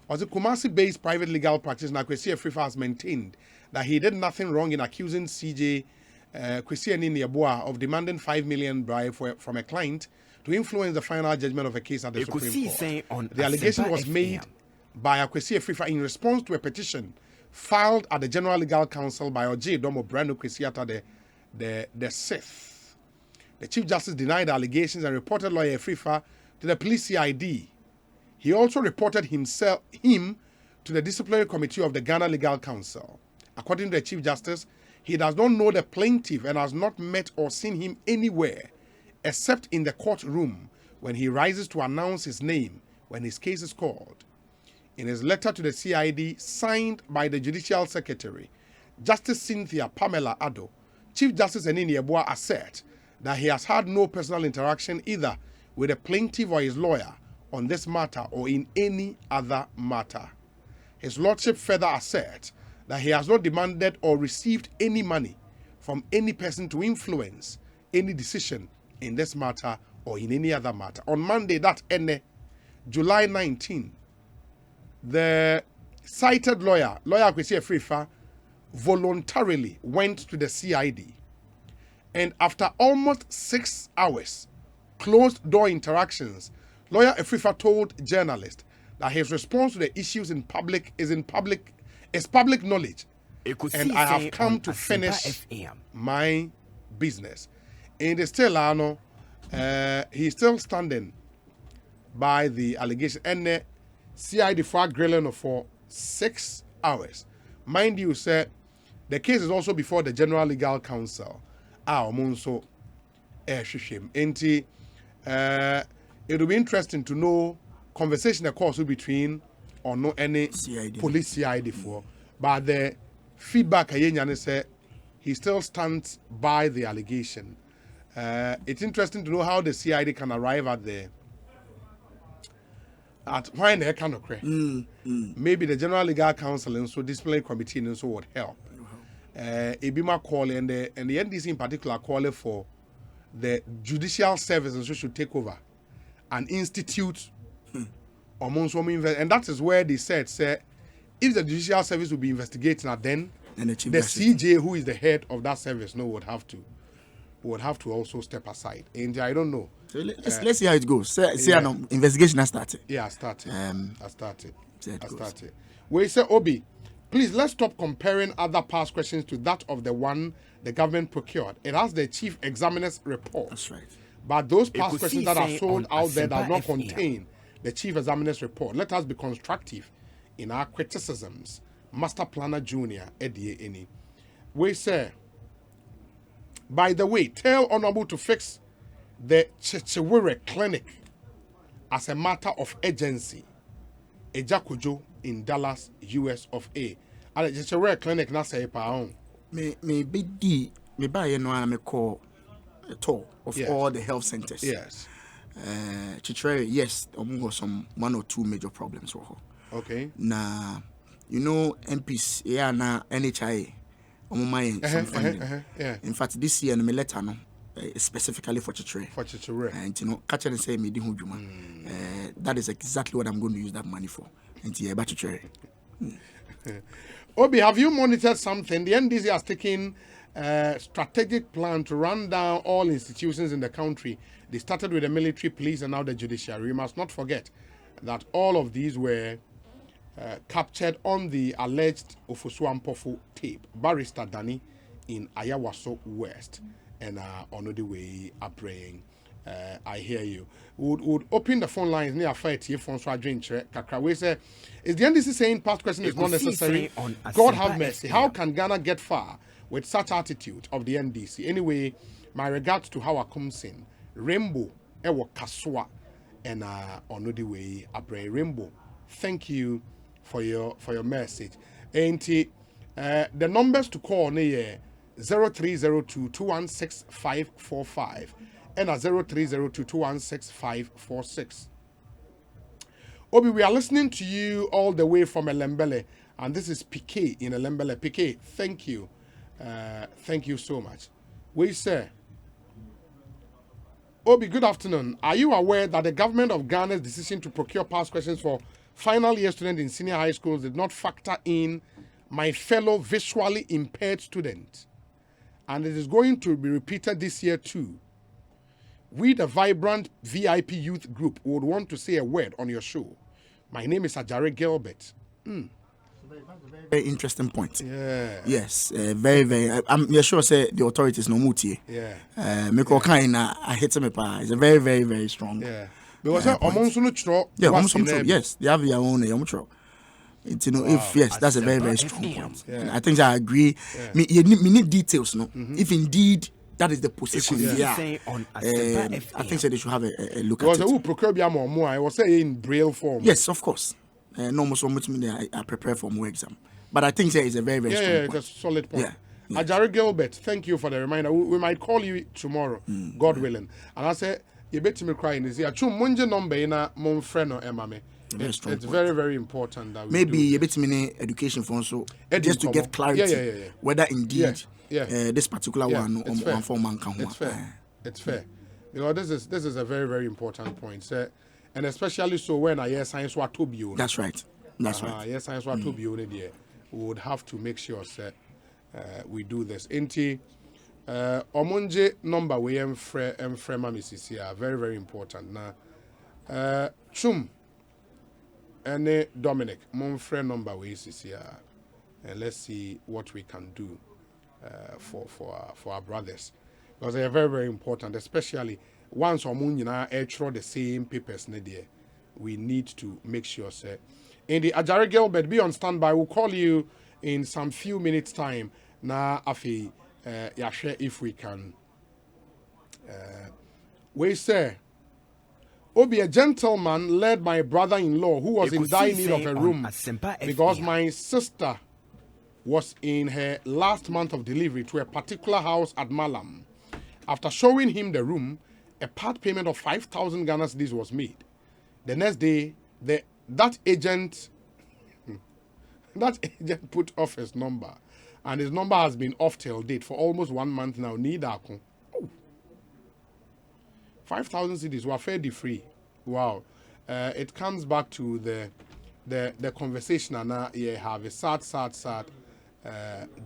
As a Kumasi-based private legal practitioner, Ekosiisen Efrifa has maintained that he did nothing wrong in accusing CJ Kwesi Niniabua of demanding 5 million bribe from a client to influence the final judgment of a case at the Supreme Court. The allegation was made by Ekosiisen Efrifa in response to a petition filed at the General Legal Council by Oje Domo Brando Kwesiata the 6th. The Chief Justice denied the allegations and reported lawyer Efrifa to the police CID. He also reported him to the disciplinary committee of the Ghana Legal Council. According to the Chief Justice, he does not know the plaintiff and has not met or seen him anywhere except in the courtroom when he rises to announce his name when his case is called. In his letter to the CID, signed by the Judicial Secretary, Justice Cynthia Pamela Addo, Chief Justice Enini Ebua asserts that he has had no personal interaction either with the plaintiff or his lawyer on this matter or in any other matter. His Lordship further asserts that he has not demanded or received any money from any person to influence any decision in this matter or in any other matter. On Monday, that ended July 19, the cited lawyer Ekosiisen Efrifa, voluntarily went to the CID. And after almost 6 hours, closed-door interactions, lawyer Efrifa told journalists that his response to the issues is public knowledge. And I have come to finish my business. And still, he's still standing by the allegation. And CID for grilling for 6 hours. Mind you, sir, the case is also before the General Legal Council. It will be interesting to know conversation of course between or no any CID. Police CID for, but the feedback I say he still stands by the allegation. It's interesting to know how the CID can arrive at why they cannot create. Maybe the General Legal Council and so disciplinary committee and so would help. Ebima call and the NDC in particular call for the judicial service and so should take over and institute and that is where they said, if the judicial service will be investigating, then the CJ, who is the head of that service, would have to also step aside. And I don't know. So let's see how it goes. Say an investigation has started. Yeah, I started. We say, Obi, please let's stop comparing other past questions to that of the one the government procured. It has the chief examiner's report. That's right. But those past questions that are sold out there Asempa does not FM. contain the chief examiner's report. Let us be constructive in our criticisms. Master Planner Junior, Eddie Eni. We say, by the way, tell Honorable to fix the Chichewere Clinic as a matter of urgency. Ejakujo in Dallas, US of A. And the Chichewere Clinic na say pa Me buy no and me call a tour of Yes. all the health centers. Yes. Chichire, yes, got some 1 or 2 major problems for her. Okay. Na MPs yeah na NHI some funding. Yeah. In fact, this year me letter no specifically for Chichire. For Chichewere. And catch and say me di hu dwuma. That is exactly what I'm going to use that money for. And yeah, but Chichire. Obi, have you monitored something? The NDC has taken a strategic plan to run down all institutions in the country. They started with the military, police, and now the judiciary. We must not forget that all of these were captured on the alleged Ofosuampofu tape. Barrister Danny in Ayawaso West and on the way are praying. I hear you. Would open the phone lines near fight here from Swadrinche. Kakra say, is the NDC saying past question is not necessary? God have mercy. How can Ghana get far with such attitude of the NDC? Anyway, my regards to Hawa Kumsin, Rainbow, Ewo Kaswa, and on the way are praying. Rainbow, thank you for your message. And the numbers to call near 0302 216 545 and 0302 216 546. Obi, we are listening to you all the way from Elembele, and this is PK in Elembele. PK, thank you. Thank you so much. We say, Obi, good afternoon. Are you aware that the government of Ghana's decision to procure past questions for final year students in senior high schools did not factor in my fellow visually impaired students? And it is going to be repeated this year too. We, the vibrant VIP youth group, would want to say a word on your show. My name is Ajare Gilbert. Very interesting point. Yeah. Yes, very, very. I'm sure say the authorities no muti. Yeah. Meko kind I hit me pa. It's a very, very, very strong. Yeah. Because yes, they have their own If that's a very, very strong point. Yeah. And I think I agree. Yeah. Me need details, no. If indeed that is the position, I think so they should have a look at it. Who procure more? I was saying in braille form. Yes, of course. No more so much I prepare for more exam. But I think it's a very, very strong point. It's a solid point. Yeah. Ajare Gilbert, thank you for the reminder. We might call you tomorrow, God willing. And I say, you bet me crying is here. Chum munje number ina mon friend or emame. It's very, very important that we maybe do a bit many education for so just to get clarity whether indeed this particular one on for man can It's fair. It's fair. Because this is a very, very important point. So, and especially so when I hear science what to be. That's right. That's right. Yes, science what to be we would have to make sure we do this. Inti omonje number we emfrema Mrs. here very, very important. Now Chum and Dominic, mon friend number we is here, and let's see what we can do for our brothers, because they are very, very important, especially once throw the same papers. We need to make sure. In the Ajare Gilbert, be on standby. We'll call you in some few minutes time. Na afi share if we can. We say. Obi, a gentleman led my brother-in-law who was in dire need of a room because my sister was in her last month of delivery to a particular house at Malam. After showing him the room, a part payment of 5,000 Ghana cedis was made. The next day, that agent put off his number, and his number has been off till date for almost 1 month now. 5,000 cedis were fairly free. Wow. It comes back to the conversation, and you have a sad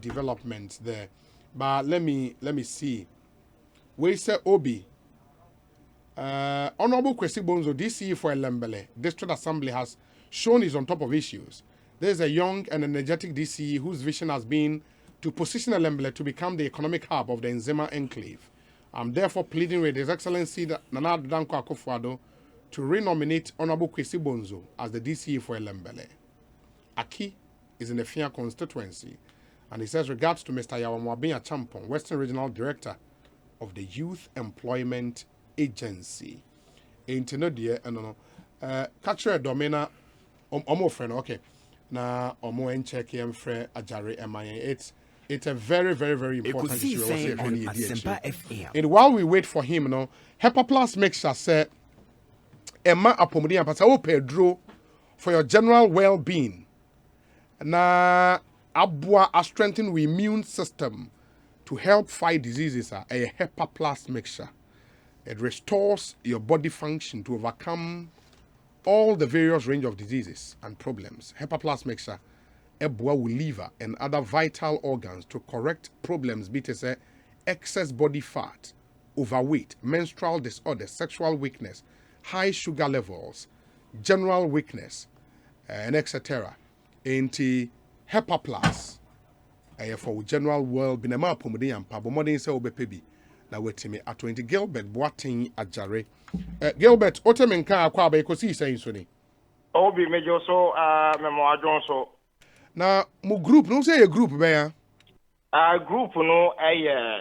development there. But let me see. We say Obi. Honorable Kwesi Bonzo, DCE for Elembele District Assembly has Sean is on top of issues. There's a young and energetic DCE whose vision has been to position Elembele to become the economic hub of the Nzema enclave. I'm therefore pleading with His Excellency Nana Danko Akufo-Addo to renominate Honorable Kwesi Bonzo as the DCE for Elembele. Aki is in the Fia constituency, and he says regards to Mr. Yawamwabin Achampong, Western Regional Director of the Youth Employment Agency. Ain't no dear, no. Catcher Domina, omo friend, okay. Na omo encheck yem fre ajare MIA. It's a very, very, very important issue. Ekosiisen on Asempa FM. And while we wait for him, no, Hepa Plus makes sure say, Emma apomodi ampasa o Pedro for your general well-being. Na abua a strengthen the immune system to help fight diseases. A Hepa Plus mixture. It restores your body function to overcome all the various range of diseases and problems. Hepa Plus mixture Ebua will liver and other vital organs to correct problems be it say excess body fat, overweight, menstrual disorders, sexual weakness, high sugar levels, general weakness, and etc. Into Hepa Plus for general well-being. Ma pomodi ampa bomodin say obepebi na wetimi at 20 Gilbert Boatin Ajare. Gilbert otemenka akwa ba Ekosiisen so ni. Obi mejo so memo adwon so. Na mo group no say a group be ya. Group no a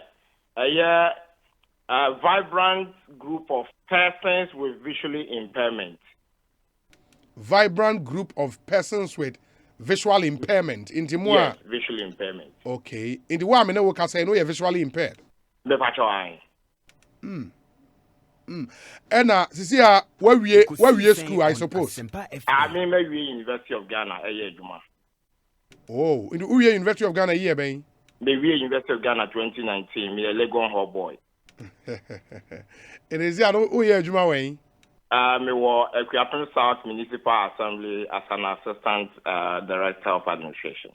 vibrant group of persons with visually impairment. Vibrant group of persons with visual impairment. Inti mo Yes, visual impairment. Okay. Inti wa me na wo ka say no you visually impaired. Me pacho ai. Ena sisi a wawie school I suppose. I mean maybe University of Ghana adwuma. Oh, in the Uye University of Ghana year ben. Maybe University of Ghana 2019 me a Legon Hall boy. It is ya no Uye adwuma wen. Me was Ekosiisen South Municipal Assembly as an assistant director of administration.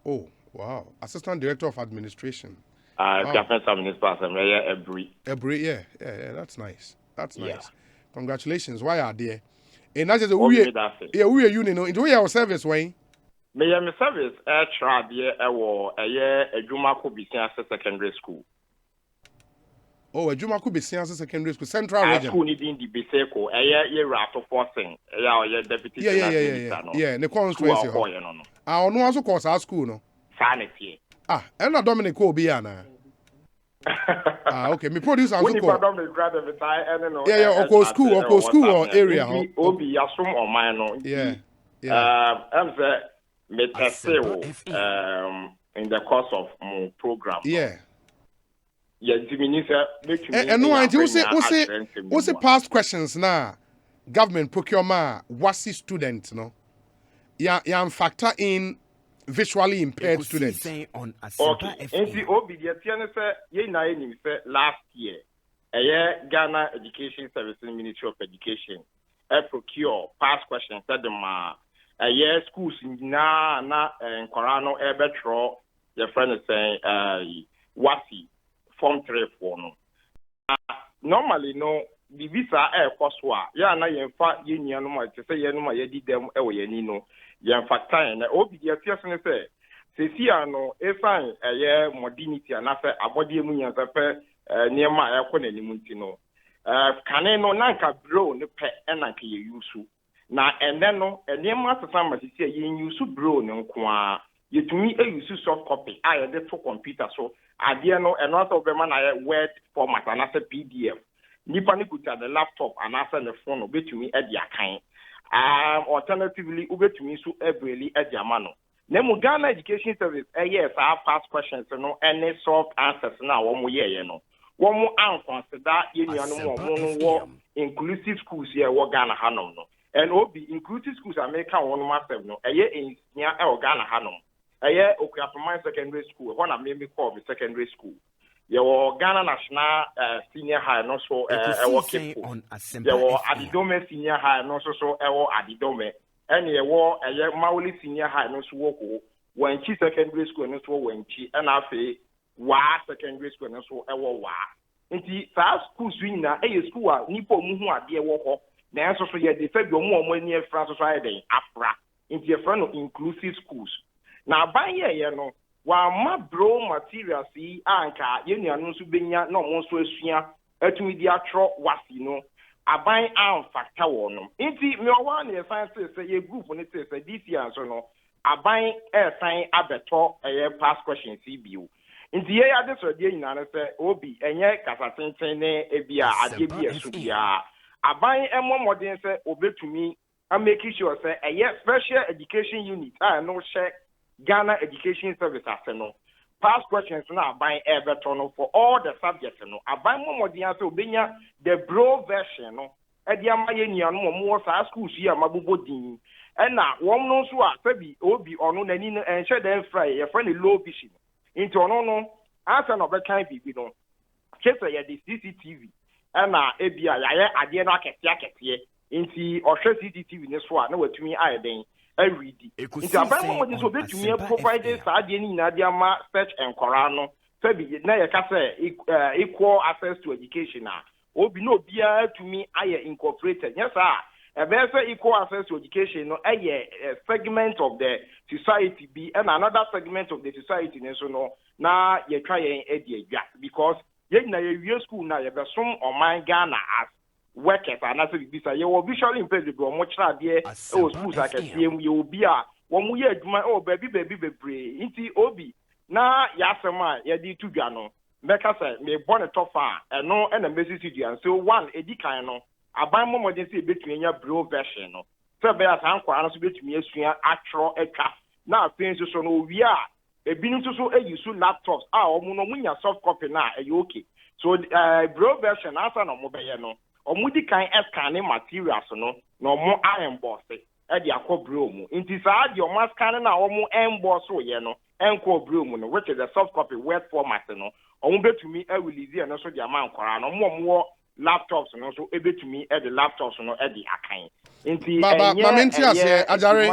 Oh, wow. Assistant Director of Administration. Ekosiisen South Municipal Assembly Every yeah, that's nice. That's nice. Yeah. Congratulations. Why are there? And that's just Uye union no into your service way. Me my service try there adwuma ko Bisian secondary school. Oh, adwuma ko Bisian secondary school central region. School need in the Biseko ye rato forcing deputy yeah, the constituency. No also course our school no. Sanity. And not Dominic Obiana. Okay, me produce and so school or area. Obi asum or mine no. Yeah. I'm say me in the course of my program. Yeah. Yeah, and no, what's the past questions now? Government procurement, WASI students, no? Yeah, factor in visually impaired students. Okay. And the obedience say last year, Ghana Education Services Ministry of Education procure past questions that them schools na Korano Ebetro, your friend is saying WASI Form 3 4 no. Normally no the visa koswa ya na yemfa yenia no ma te say ye no ma yedi dem e wo yani no yemfa time na obi dia tiase ne say sesia no efan modernity na fe abode mu nyansa pe niema ekọ na nimu nti no kane no nanka bro ne pe enanka ye yusu na ene no niema asesa ma sesia ye yusu bro ne nko a yetumi yusu soft copy a ye de to computer so ade no eno aso be ma na word format na se PDF nipa ni kuta the laptop and answer the phone obetumi e dia kan alternatively obetumi so ebreli e dia ma no na mu Ghana Education Service yes our past questions no any soft answers na wo mo ye no wo mo consider ye nuanu mo wo inclusive schools here wo Ghana hanom no and obi inclusive schools America one massive no ensia e wo Ghana hanom Ekosiisen secondary school when I me call the secondary school your Ghana National Senior High no so on Asempa. Your Adidome Senior High no so Adidome and your Mauli Senior High no so when chi secondary school no so when chi and afi wa secondary school no so wa nti sa school swing na school a nipo mu hu ade wo ho na nso so yɛ de sɛ bi ɔmo ani afra so ayɛ den afra nti yɛfrɛ no inclusive schools na aban yɛyɛ no wama bro materials yi anka yɛnuanom nso benya na ɔmo nso asua atumi di atwerɛ wasi no aban amfakta wɔ no nti me ɔwa ne yɛsan sɛ yɛ group no sɛ this year nso no aban ɛsan abɛtɔ ɛyɛ past questions bio nti yɛ ade sɔ deɛ nyinaa no sɛ obi ɛnyɛ kasa tenten ne ebi a adeɛ bi ɛso biara aban ɛmɔ mmɔden sɛ obetumi make sure sɛ ɛyɛ special education unit a no hyɛ Ghana Education Service ase no past questions na aban ɛbɛtɔ no for all the subjects no aban mmɔden sɛ obenya the bro version no ɛde ama yɛ nuanom ɔmo wɔ saa schools yi a mabobɔ din ɛna wɔn no nso a sɛbi obi ɔno n'ani no ɛnhyɛ dɛn fra yɛfrɛ no low vision nti ɔno no ansa na ɔbɛkan biribi no kyɛ sɛ yɛde CCTV ɛna ebi a yɛayɛ adeɛ no akɛseɛ nti ɔhwɛ CCTV ne so a na watumi ayɛ den awidi nti aban mo de so obetumi provide saa adeɛ no nyinaa de ama search nkɔraa no sɛbi na yɛka sɛ equal access to education a obi na obiara tumi ayɛ incorporated nyɛ saa ɛbɛyɛ sɛ equal access to education no ɛyɛ segment of the society bi and another segment of the society ne so no na yɛtwa yɛn adi adwa because yɛn na yɛwie school na yɛbɛsom ɔman Ghana as workers anase bibisa yɛwɔ visually impaired bi ɔmo kyerɛ adeɛ ɛwɔ schools akɛseɛ mu yɛ obi a wɔn yɛ adwuma ɛwɔ baabi bebree nti obi na yɛasɛm a yɛde to dwa no mɛka sɛ mebɔ ne tɔfa a ɛno ɛna mɛsisi dua so one edi kan no aban mmɔmɔden sɛ ebetumi anya bro version no sɛ bɛyɛ saa nkwaraa no so betumi asua atwerɛ atwa na afei nso so no owie a ebinom nso so ayi so laptops a ɔmo no nya soft copy na ɛyɛ okay so bro version asa na ɔmo bɛyɛ no ɔmo di kan scan materials no na ɔmo emboss ɛde akɔ bro mu nti saa deɛ ɔmo scan na ɔmo emboss yɛ no ɛnkɔ bro mu no which is the soft copy word format no ɔmo betumi release no so de ama nkwaraa no ɔmo laptops no so ebetumi e the laptops no e the akan nti ma menti ase ajare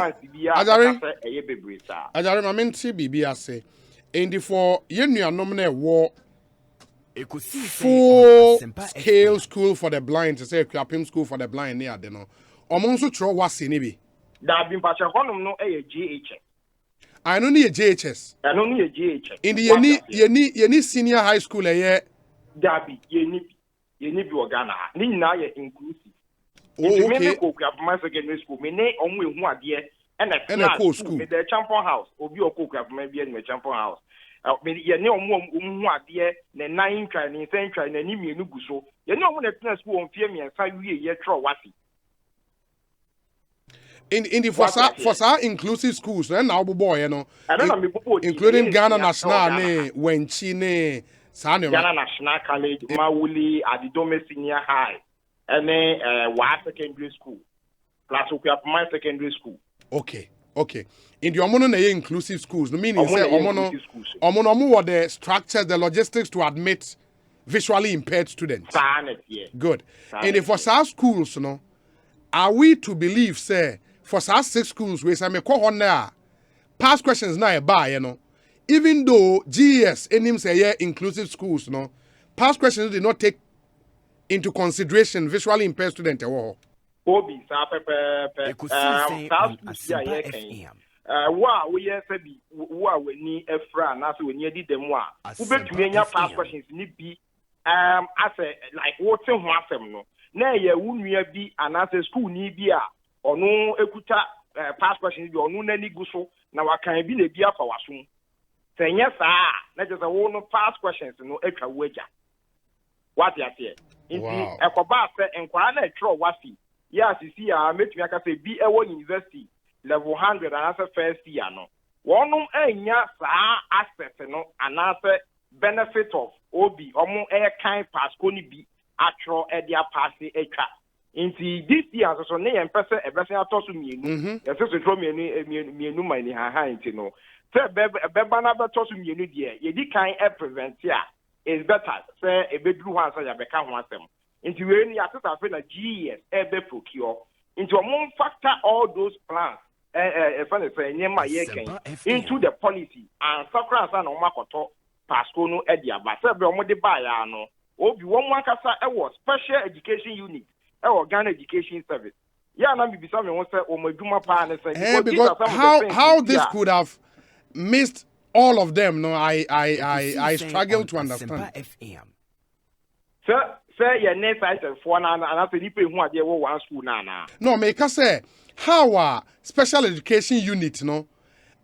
eye bebre sa ajare ma menti bibi ase and for yenuanom na ewo full scale school for the blind to say Equiapim school for the blind near de no omo nso tro wase ne bi da bi mpache honom no e GHS I no need JHS I no need GHS in the yeni senior high school da bi yeni bi Ghana ni nyina ye inclusive okay me ko Equiapim secondary school me ne omo ehu ade e na school me the champion house obi o ko Equiapim bi e champion house me ye ne omo hu ade ne nine try ne ten try na ni mienu gu so ye ne omo na tena school on fie me nsa wie ye tro wasi in the for inclusive schools now boy no including Ghana National ne Wenchi ne Ghana National College Mawuli Adidome Senior High and Wa Secondary School plus Equiapim Secondary School. Okay in the omono na inclusive schools no meaning say omono what the structures the logistics to admit visually impaired students good in the for schools no are we to believe say for 6 schools we say me call on there past questions na e ba you know even though GES enim say yeah inclusive schools no past questions did not take into consideration visually impaired student obi sa pepe wa we yes bi wa weni efra na so weni adi dem a ubetumi anya past questions ni bi as like what ho asem no na ye wunua bi anase school ni bi a ono ekuta past questions bi ono nani gu so na wakan bi na bi afa waso senya saa na je say wo no past questions no atwa waja what you say nti ekoba se enkwara na etro wasi ya sisi a metumi aka say bi ewo university level 100 anase first year no wonum anya saa access no anase benefit of obi omo kan pasco ni bi atro e dia pass etwa nti this year so ne yem pese ebese atoso mienu yese so mienu mani ha nti no se beba na betoso mienu de ye di kan e prevent ya is better say ebeduru ho ansa ya beka ho asem nti we ni asesa fe na GES ebe procure nti omo factor all those plans say nyema ye kan into the policy and sakra ansa na omo akoto pasco no e dia ba se be omo de ba ya no obi won akasa e was special education unit Ghana Education Service. Yeah, na be some won say o madwuma pa na say because how this could have missed all of them, no, I struggle to understand. Sir, your next item for na and say nipa hu ade wo one school na. No, make us say how our special education unit, no,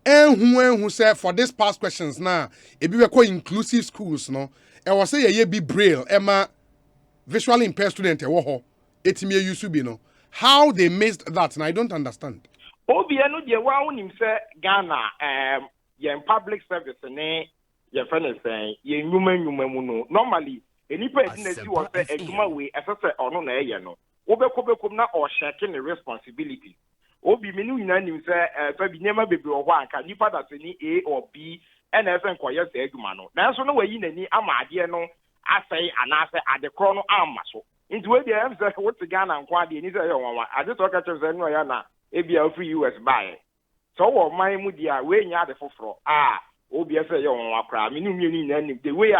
who say for this past questions now, it be called inclusive schools, no. I was say ye be braille, Emma visually impaired student, etimi used to be, no. How they missed that, and I don't understand. Obi eno de wa unim say Ghana ye public service ne ye friend say ye nyuma mu no normally enipa edinesi wo say adwuma we esese ono na eye no obekobekom na o share ne responsibility obi me nu nyina nim say fa bi nema bebre wo anka nipa da se ni A or B na efe nkoye say adwuma no nanso no wayi nani ama ade no asai anase adekro no amma so nti we dey em say what Ghana nkwa ade ni say yo wanwa ade to ka chem say no ya na ebia free US buy so wo man mu dia we nya de foforo obi say yo wanwa kra me nu mienu na nim the way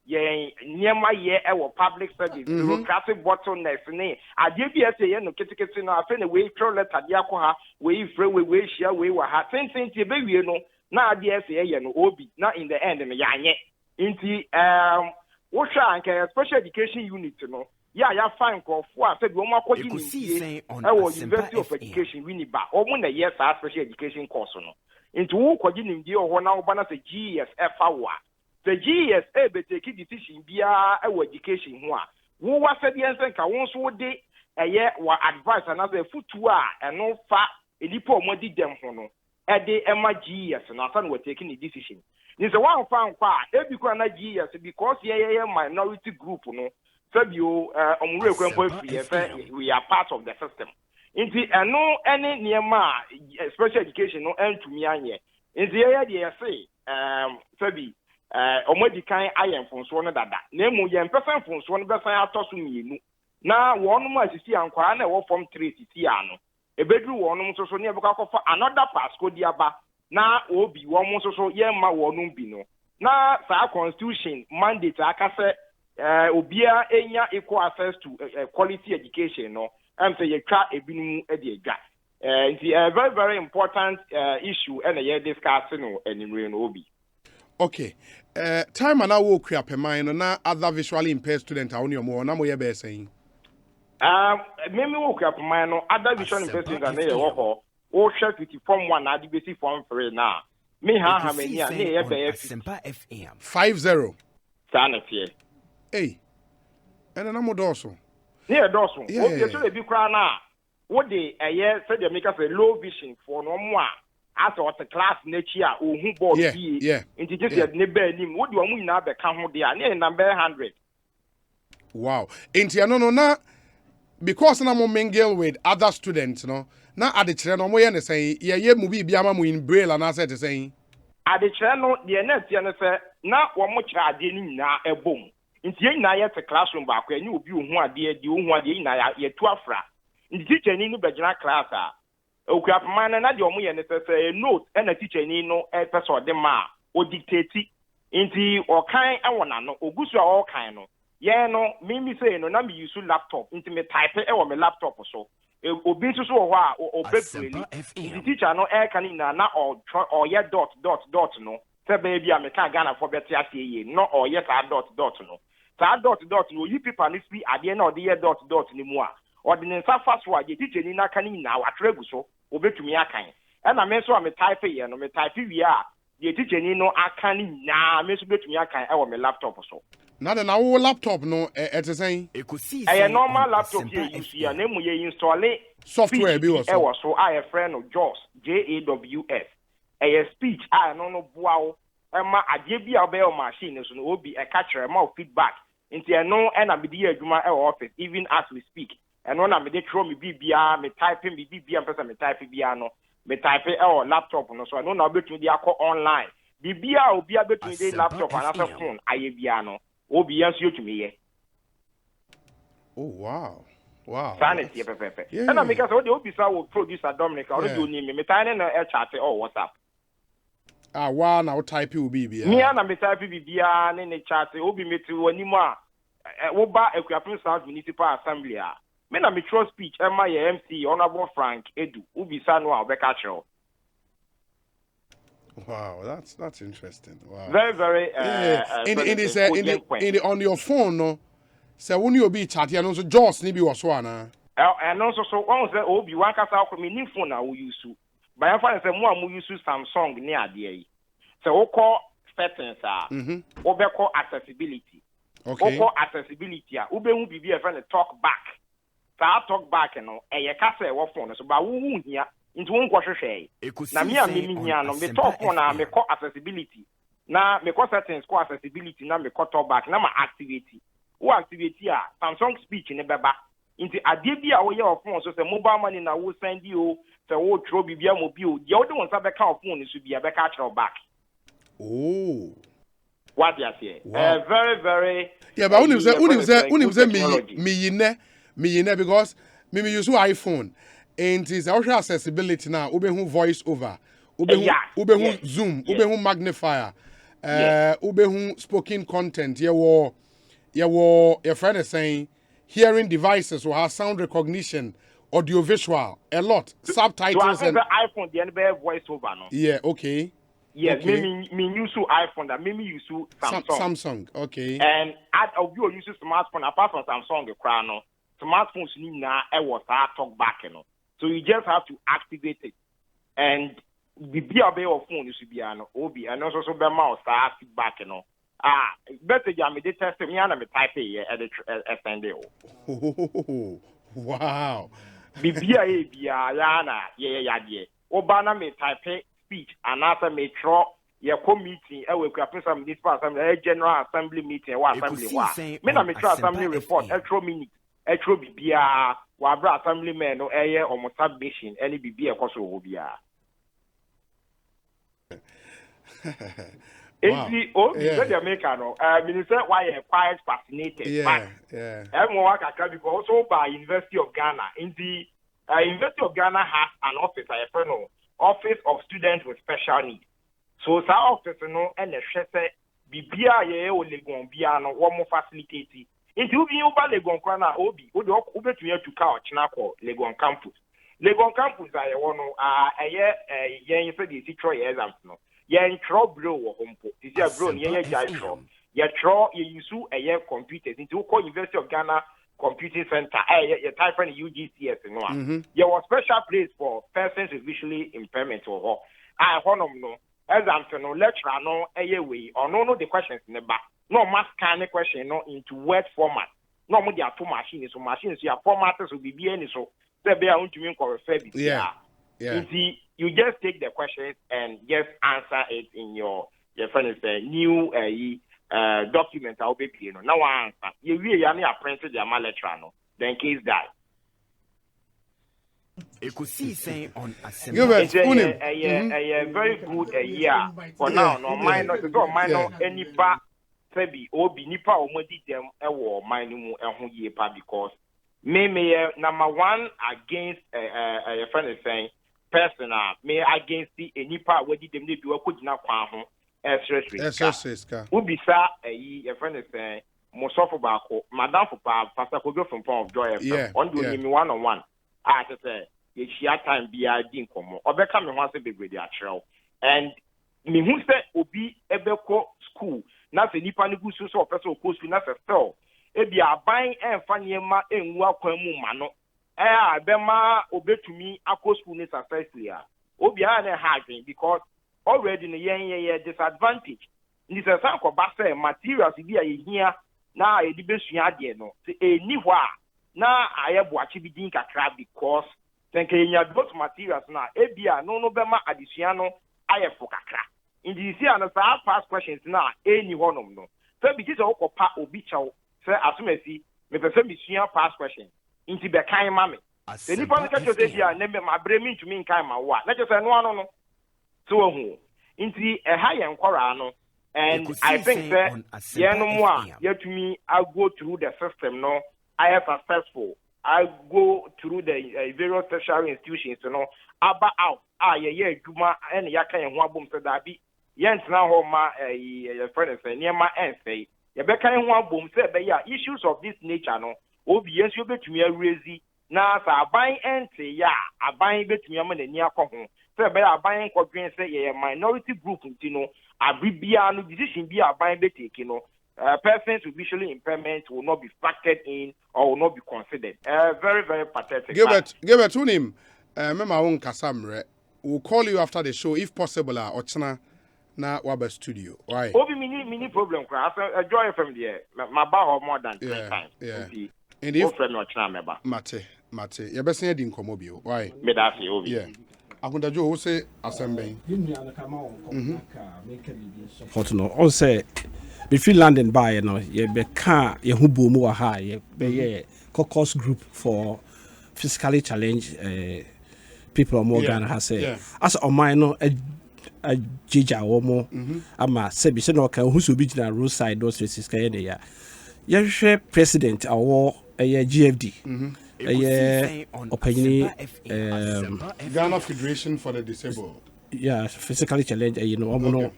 ye niema ye e wo public service bureaucratic bottlenecks ni ade bia say ye no ketekete no afa na we throw letter dia ko ha we free we share we wa ha tintin ti be wie no na ade say ye no obi na in the end me ya anye nti wo hwa anka special education unit no ya find for said we ma kwaji ni University of Education Winneba omo na yes special education course no into wo kwaji ni die ho na wo bana say GES FAWA the GES be take decision bia education ho a wo wa said yen nka wo so de wa advice and as a futu a eno fa edipo omo di dem ho no de ema GES na asa no take ni decision ni say one fan kwa e bi kwa na GES because ye minority group no Fabio, we are part of the system. Inti no any niema special education no end to me anye. Inti ye say Fabi omodi kan ayen fonso no dada. Na mu ye mpesa fonso no besan atoso mienu. Na wonu mu asisi ankwa na wo form 3 sisi ano. Ebedru wonu mu so ne ebeka kofa another pasco diaba na obi wo mu so ye ma wonu bi no. Na sa constitution mandate akase obia enya equal access to quality education no am say ye twa ebinum e de adwa it's a very very important issue and ye discuss no anyway no obi okay time na wo kua pemai no na other visually impaired student a woni mo na mo ye be saying me wo kua pemai no other visually impaired student na ye wo ho wo hwe 50 form 1 na adibesi form 3 na me ha me ni a na ye be FM 50 sanete hey and na mo doso near doso obi so e bi kra na wo de eye said the maker say low vision for no mo a asa what class na chi a ohun board bi nti just ne ba nim wo de omu nyina be ka ho de a na number 100 wow nti no na because na mo mingle with other students no na adekere no mo ye ne say ye mu bi ama mo in braille na say te say adekere no de na tie ne say na wo mo kira ade ni nyina ebom nti ye nyina ye te classroom ba kwa ni obi ohun ade de ohun ade nyina ye tu afra nti teacher ni no begina class a okua pama na de omo ye ne say note na teacher ni no person de ma o dictate nti o kan ewona no ogusu a o kan no ye no mimi say no na me use laptop nti me type e wo me laptop so obi nso so wo a o bebreli nti teacher no e kan na o ye dot no say baby a me ka Ghana for beti ase ye no o ye ka dot no sa dot no yi people ni fi ade na o de ye dot ni mu a o de nsa fa so a je teacher ni na kan ni na wa tregu so obetumi akan e na me so a me type ye no me type wi a je teacher ni no akan ni na me so betumi akan e wo me laptop so na na wo laptop no e te say Ekosiisen a normal laptop ye use ya na mu ye install software bi wo so e wo so a friend no JAWS speech no boawo ma ade bia obey o machine so no obi e ka kire ma feedback nti eno na me di adwuma e office even as we speak eno na me dey throw me bibia me typing bibia person me type bia no me type e laptop no so eno na obetumi di akọ online bibia obi abetumi di laptop and after phone aye bia no obi yanso yotumi ye oh wow sanity pepepe na me ka so de obi sa wo producer Dominic or do ni me tane na e chat or WhatsApp wa na wo type will be bia me na me type bibia ne chat obi meti wani mu a wo ba Ekuapem South Municipal Assembly a me na me true speech my MC Honorable Frank Edu ubisa no abeka chero. Wow, that's interesting. Wow. Very very on your phone no. Say when you be chat here no so Jaws ni bi wo so ana. And also so one say obi one kasa ko me ni phone na wo use. By am say mo am use Samsung ni ade yi. So we call settings we call accessibility. Okay. We call accessibility we be hu bibi e friend talk back. Sa talk back no e kasa e wo phone so ba wo hu hia into won ko hwehwe. Na me am me hia no me talk phone na me call accessibility. Na me call settings call accessibility na me call talk back na ma activate. Wo activate Samsung speech ne beba. Into ade bia wo ye of phone so say mobile money na wo send you say wo throw bibia mobile. Ye wo de won sa be ka phone so bia be ka throw back. Oh. What you say? Wow. Very, very. Yeah, but unim say me yine because me use iPhone and it's also accessibility now. Ube hu voice over. Ube hu zoom. Ube hu magnifier. Ube hu spoken content. Your friend is saying hearing devices will have sound recognition, audio visual, a lot, subtitles so and iPhone the end voice over no. Yeah, okay. Yes, okay. me use iPhone that me use Samsung. Samsung, okay. And add you use smartphone apart from Samsung the crown no. Smartphones ni na e was talk back no. So you just have to activate it. And the be your phone is be an obi and also so be ma start feedback no. Better jam me test me and me type here at the SND. Wow. Bibia bia ya na ye. Obana me type speech and after me throw your committee we could have some municipal assembly general assembly meeting or assembly me na me throw assembly report throw minute throw bibia wa bra assembly men no almost submission any bibia koso obia. Let the America no. Minister, why are quite fascinated? Yeah. Everyone can because also by University of Ghana. In the University of Ghana has an office, Office of Students with Special Needs. So that office no and the shese bibia ye o legon bia no wo mo facilitate. Into bi o ba legon kwa na obi o de obetumi atuka o china ko legon campus. Legon campus aye wo no yen se di teacher exams no. Yen throw bro wo hompo. This is bro yen jai throw. Ye throw ye use computers into ko University of Ghana Computing Center. You type in UGCS no. There was special place for persons with visually impairment or no. Exams no lecturer no way or no the questions in the back. No mass scan question no into word format. No more there two machines. So machines your formatters will be so they be able to refer. Yeah. You just take the questions and just answer it in your friend is new document I'll be you know. Now answer. You really printed your lecturer no. Then case die. Ekosiisen on Asempa. It's a very good year for now. No minor, so minor any part. Sebi obi nipa omodi dem ewo minimum ehun ye pa because me number one against a friend is saying personal me against the nipa wedi dem dey bi wakogina kwan ho stress ka ubisa a friend is saying mosofo ba ko madam for pastor ko go from of joy on do me one on one I say ye share time bia di nkomo obeka me ho ase begredi akyerɛw and me hu say obi ebeko school na se nipa ne gu so person ko school na se still e bia aban emfa niema enwu akwan mu ma no abema obetumi akọ school ne successfully obi a na harding because already no yen disadvantage ni se san ko ba say materials bia ye hia na e di besua ade no se eni hɔ a na ayebo achi bi din kakra because think enya both materials na e bia no bema adesua no ayefo kakra in the see and past questions now any one of no so because of pa obi chaw say asumasi me person me sua past question into be kan ma me the nipa no catch say dia na me mabremi ntumi nkan ma wo na just no ano no so hu into a high enquire no and I think that yenom a yetumi I go through the system no I am successful I go through the various tertiary institutions aba out ye adwuma and yaka ye ho abom se da bi yentina ho ma friend say niema ensay ye be kan ho abom se be ya issues of this nature no obi yes you betumi arezi na sa aban ente ya aban betumi ama n'ani akọ ho say be aban kodwen say ye minority group ntino abribia no decision bi aban betake no persons with visual impairment will not be factored in or will not be considered. Very, very pathetic. Gilbert, to him, Mema won Kasamre. We'll call you after the show if possible. Ochana na Wabe studio. Why? Obi mini problem. I joy from there. My bar more than 10 times. Yeah. And if friend Ochana meba. Mate. You best say din komobio. Why? Me da say Obi. Yeah. Akunda Jo say asemben. Hot no. On say before London by you know ye be can ye hu bo mu ha ye be ye caucus group for physically challenged people more Ghana has say as on mine no a jija wo mo ama say be say no kan hu so bi gina roadside those faces kan ye ya hwe president awo GFD opinion Ghana Federation for the Disabled physically challenged you know no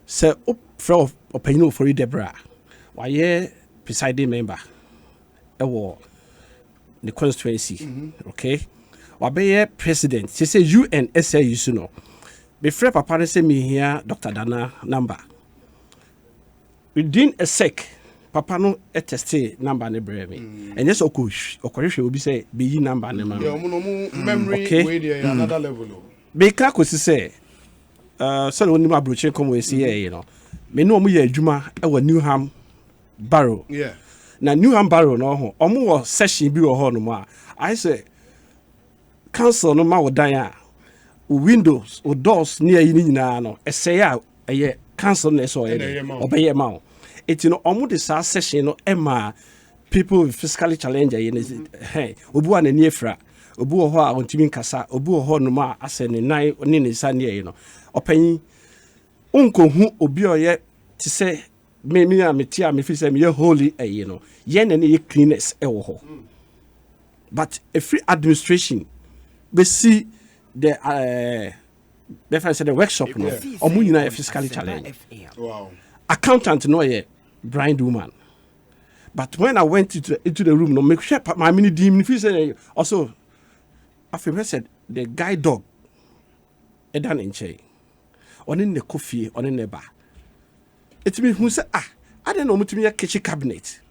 so from opinion for Deborah why presiding member the constituency okay why president she say UNSA you know before papa say me here Dr. Dana number within a sec papa no test number ne brave me and yes okohwe obi say be number ne ma memory way there another level be ka ko say so when my broche come we see you know me no mo ye adwuma e wa Newham Barrow na Newham Barrow no ho omo wo session bi wo ho no ma I say council no ma wo dan a windows o doors near yi nyina no e say a ye council na so ye obeye ma it no omo de sa session no e ma people with physically challenged hey obu an ani efra obu ho a ontimi nkasa obu ho no ma ase ne nan ne ne sa ne no opanyi unkohu obi oye ti say me a metia me fi say me holy you know ye na ne cleaners e wo ho but a free administration we see the the workshop no omo nyina physically challenged wow accountant no ye blind woman but when I went into the room no make sure my mini dim fi say also I said the guide dog edan enche onin ne coffee onin ne ba it me who say I don't know mutumi kitchen cabinet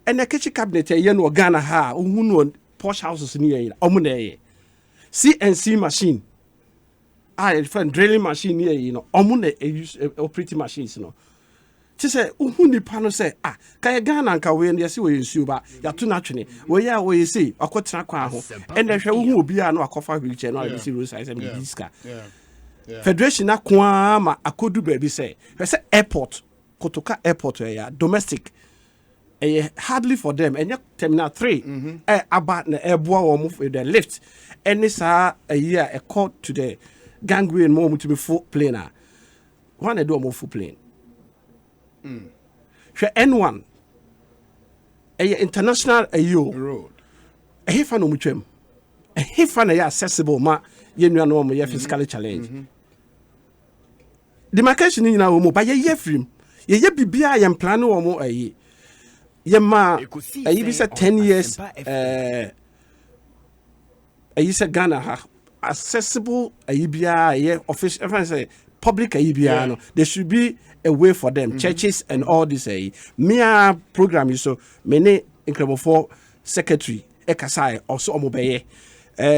and the kitchen cabinet ye no Ghana ha hu no posh houses ni ye omo na ye CNC machine different drilling machine here you know omo na use operating machines no ti say hu nipa no say ka Ghana nka we na say we nsuo ba ya to na twene we ya we say akotena kwa ho and hwe hu obi a no akofa wheelchair no a see road size me diska federation na kwa ma akodu ba bi say airport Kotoka airport ya domestic hardly for them and terminal 3 about na airboa wo move the lift any sa a year a call to the gangway and more to be full plane one do more full plane N1 international road hefa no mutwam hefa na accessible ma yenua no mo physically challenged demarcation ni na wo mo ba ye free ye bibia ye plan wo mo ye ma bi say 10 years say Ghana ha accessible bia ye official if I say public bia no there should be a way for them churches and all this mere program so many incredible secretary ekasai also omobeye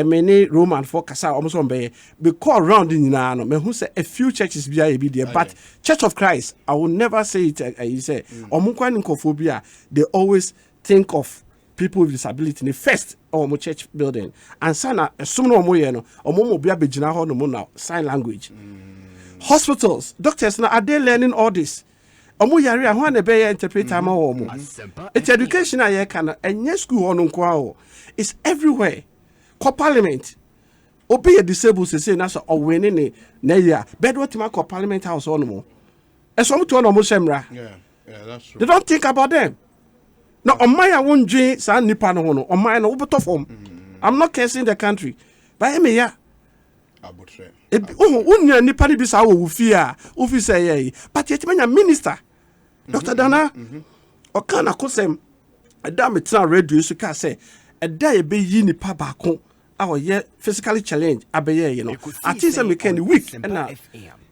many Roman for kasa almost on be call around in no me who say a few churches be there but Church of Christ I will never say it you say omunkwa they always think of people with disability in the first or church building and sana some no mo ye no omo bia begina ho no mo now sign language hospitals doctors now are they learning all this omo yare a ho na be interpreter ma wo mo it's education aye kana enye school ho no nkwa ho it's everywhere parliament obi a disabled say na so owene ne na ya bed what ma parliament house on mo e so to no mo shemra that's true they don't think about them no omaya wonje sa nipa no ho no omaya no wo beto form I'm not cursing the country but me ya abotre unya nipa ni bi sa wo fi a wo fi say but yet manya minister Dr. Dana o kana kosem ɛda metena radio so ka sɛ ɛda yɛbɛyi nipa baako a ɔyɛ physically challenge abɛyɛ you know I think sɛ meka ne week ɛna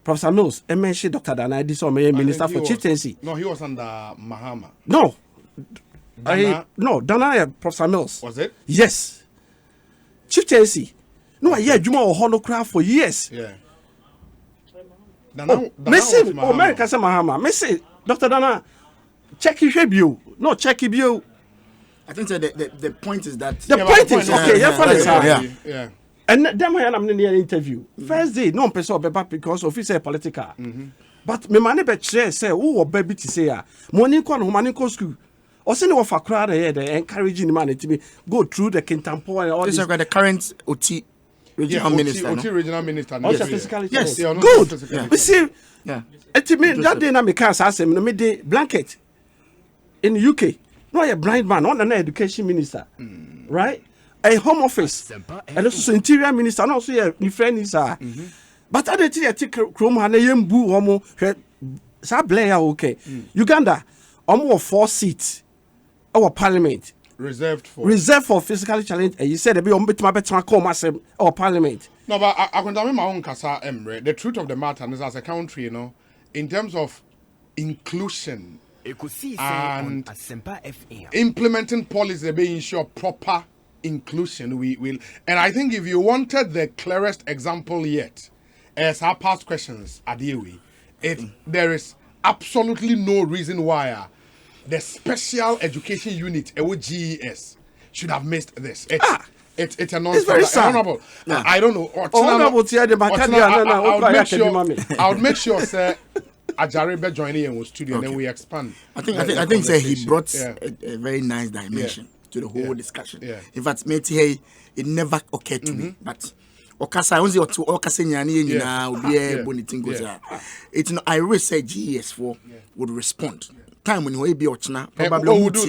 Professor Mills mentioned Dr. Dana Edi so minister for chieftaincy. No, he was under Mahama. No. Dana? Dana Professor Mills. Was it? Yes. Chieftaincy. No, I hear Juma or Honokra for years. Yeah. Dana America say Mahama. Me say Dr. Dana check his review. No, check his view. I think so the point is that The point is okay, Yeah. And them I am in the interview. First day, no person will be back because officer political. But me money be say who baby to say money ko school. Or send of a crowd here they encouraging the man to go through the Kintampo and all this this. the current OT regional minister. OT regional minister. Also physically Yes. Yeah, good. We see Yeah. it mean that day na me can say me me dey blanket in the UK. No a blind man, not an education minister. Right? A home office, and also interior minister, and also your friend is but I didn't take Chrome and a yembu homo. Blair okay. Uganda, almost 4 seats. Our parliament reserved for physically challenged. And you said be on bit my better call myself our parliament. No, but I can tell my own Kasa Emre. The truth of the matter is, as a country, you know, in terms of inclusion Ekosiisen and on Asempa FM. implementing policies being ensure proper inclusion, we will. And I think if you wanted the clearest example yet, as our past questions are there is absolutely no reason why the special education unit, GES, should have missed this. It's a nonsense. It's very sad. Honorable. I don't know. I would make sure, sir, Ajaribe joining in the studio and then we expand. I think say he brought a very nice dimension to the whole discussion. Yeah. In fact, mate, hey, it never occurred to me, but Okasa only to Okasa nyani nyina obi bonitin goes. It's no I always say GES4 would respond. Time when you be ochna probably we'll do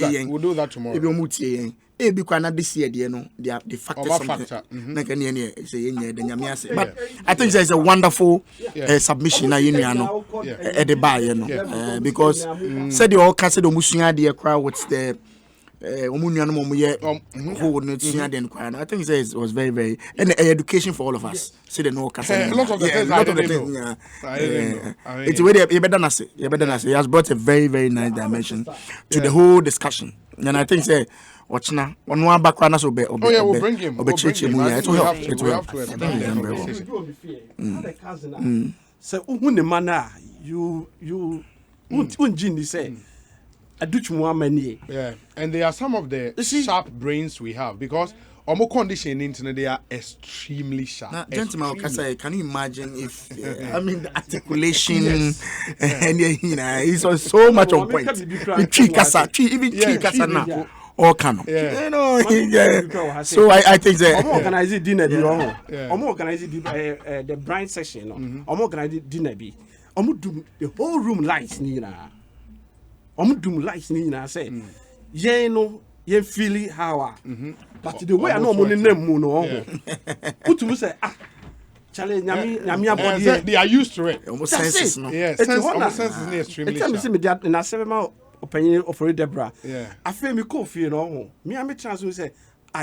that tomorrow. Ebi omutie ebi kwa na this year there no the factors factor. na kan say the nyame ase. But I think there is a wonderful submission na yenu no at the bar because said the Okasa do musua de crowd with the I think it was very, very and education for all of us. See the no a lot of the things I didn't know. It's way you better not say. He has brought a very, very nice dimension to the whole discussion. And I think say watch now on one background so be we'll bring him. It will help. So when the man you won't say yeah, and they are some of the sharp brains we have because our condition internet they are extremely sharp. Now, gentlemen, can you imagine if I mean the articulation and it's so much on point. Even now. All canon. Yeah. You know, so I think that organize dinner organize the brand session organize dinner be do the whole room lights lights ni na say ye no ye feel how but the way I know money name mu no put to say challenge nyame abodi they are used to it. Almost senses no. Yeah, sense is extremely sharp. Tell me that na seven opinion of Deborah. Yeah. I feel me cool feel no. Me am chance to say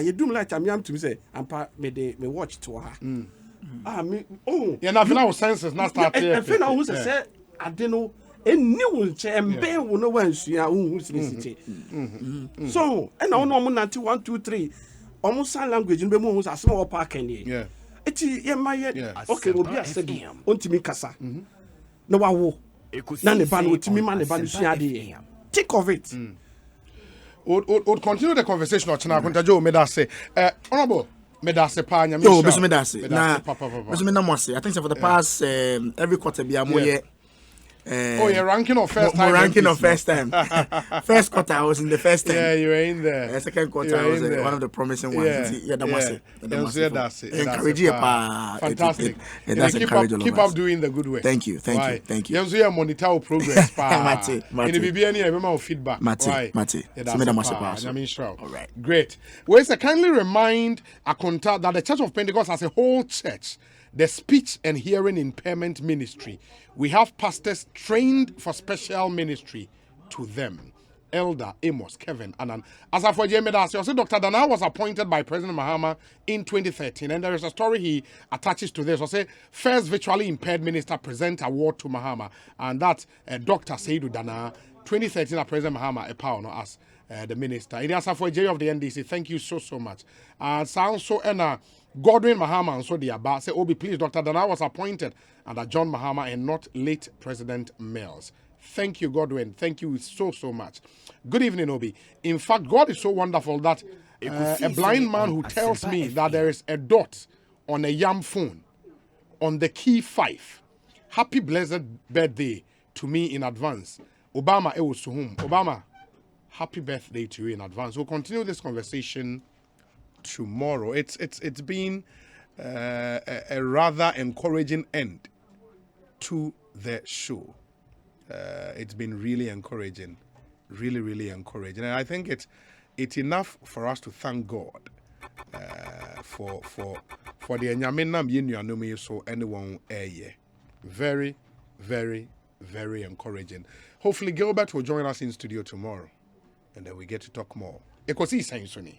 you do like am to me say ampa me watch to her. Me yeah na feel senses na start here. I feel now say I don't know new chamber will know when she are so and now no 1 2 3 almost sign language in be as small park yeah it's okay will be a said ontimi kasa no wa na ne ban otimi ma ne ban sua de take of it would continue the conversation or chana kontajo me da say honorable me da say pa nya me no me da say na me na mo say I think for the past every quarter be amoye you're ranking of first time. Ranking of first time. First quarter, I was in the first time. Yeah, you were in there. Second quarter, I was one of the promising ones. Yeah, that's it. Encourage you, fantastic. That's encouraging. Keep up doing the good work. Thank you. You see, monitor progress. Mate. In the BBN, I remember feedback. Mate. All right. Great. Well, it's a kindly remind a contact that the Church of Pentecost as a whole church, the speech and hearing impairment ministry, we have pastors trained for special ministry to them. Elder Amos Kevin Anan. As for Jamie Darcy, also Dr. Dana was appointed by President Mahama in 2013, and there is a story he attaches to this. I say first visually impaired minister present award to Mahama, and that Dr. Seidu Dana, 2013, President Mahama a power no as the minister. In the answer for J of the NDC, thank you so much. Sounds so Godwin Mahama and so the Abba say, Obi, please, Dr. Dana was appointed under John Mahama and not late President Mills. Thank you, Godwin. Thank you so much. Good evening, Obi. In fact, God is so wonderful that a blind man who tells me that there is a dot on a yam phone on the key 5. Happy blessed birthday to me in advance. Obama Ewusuhum. Obama, happy birthday to you in advance. We'll continue this conversation tomorrow. It's been a rather encouraging end to the show. It's been really encouraging, really encouraging, and I think it's enough for us to thank God for the enyamenam yenuanome so anyone very encouraging. Hopefully Gilbert will join us in studio tomorrow, and then we get to talk more. Ekosiisen.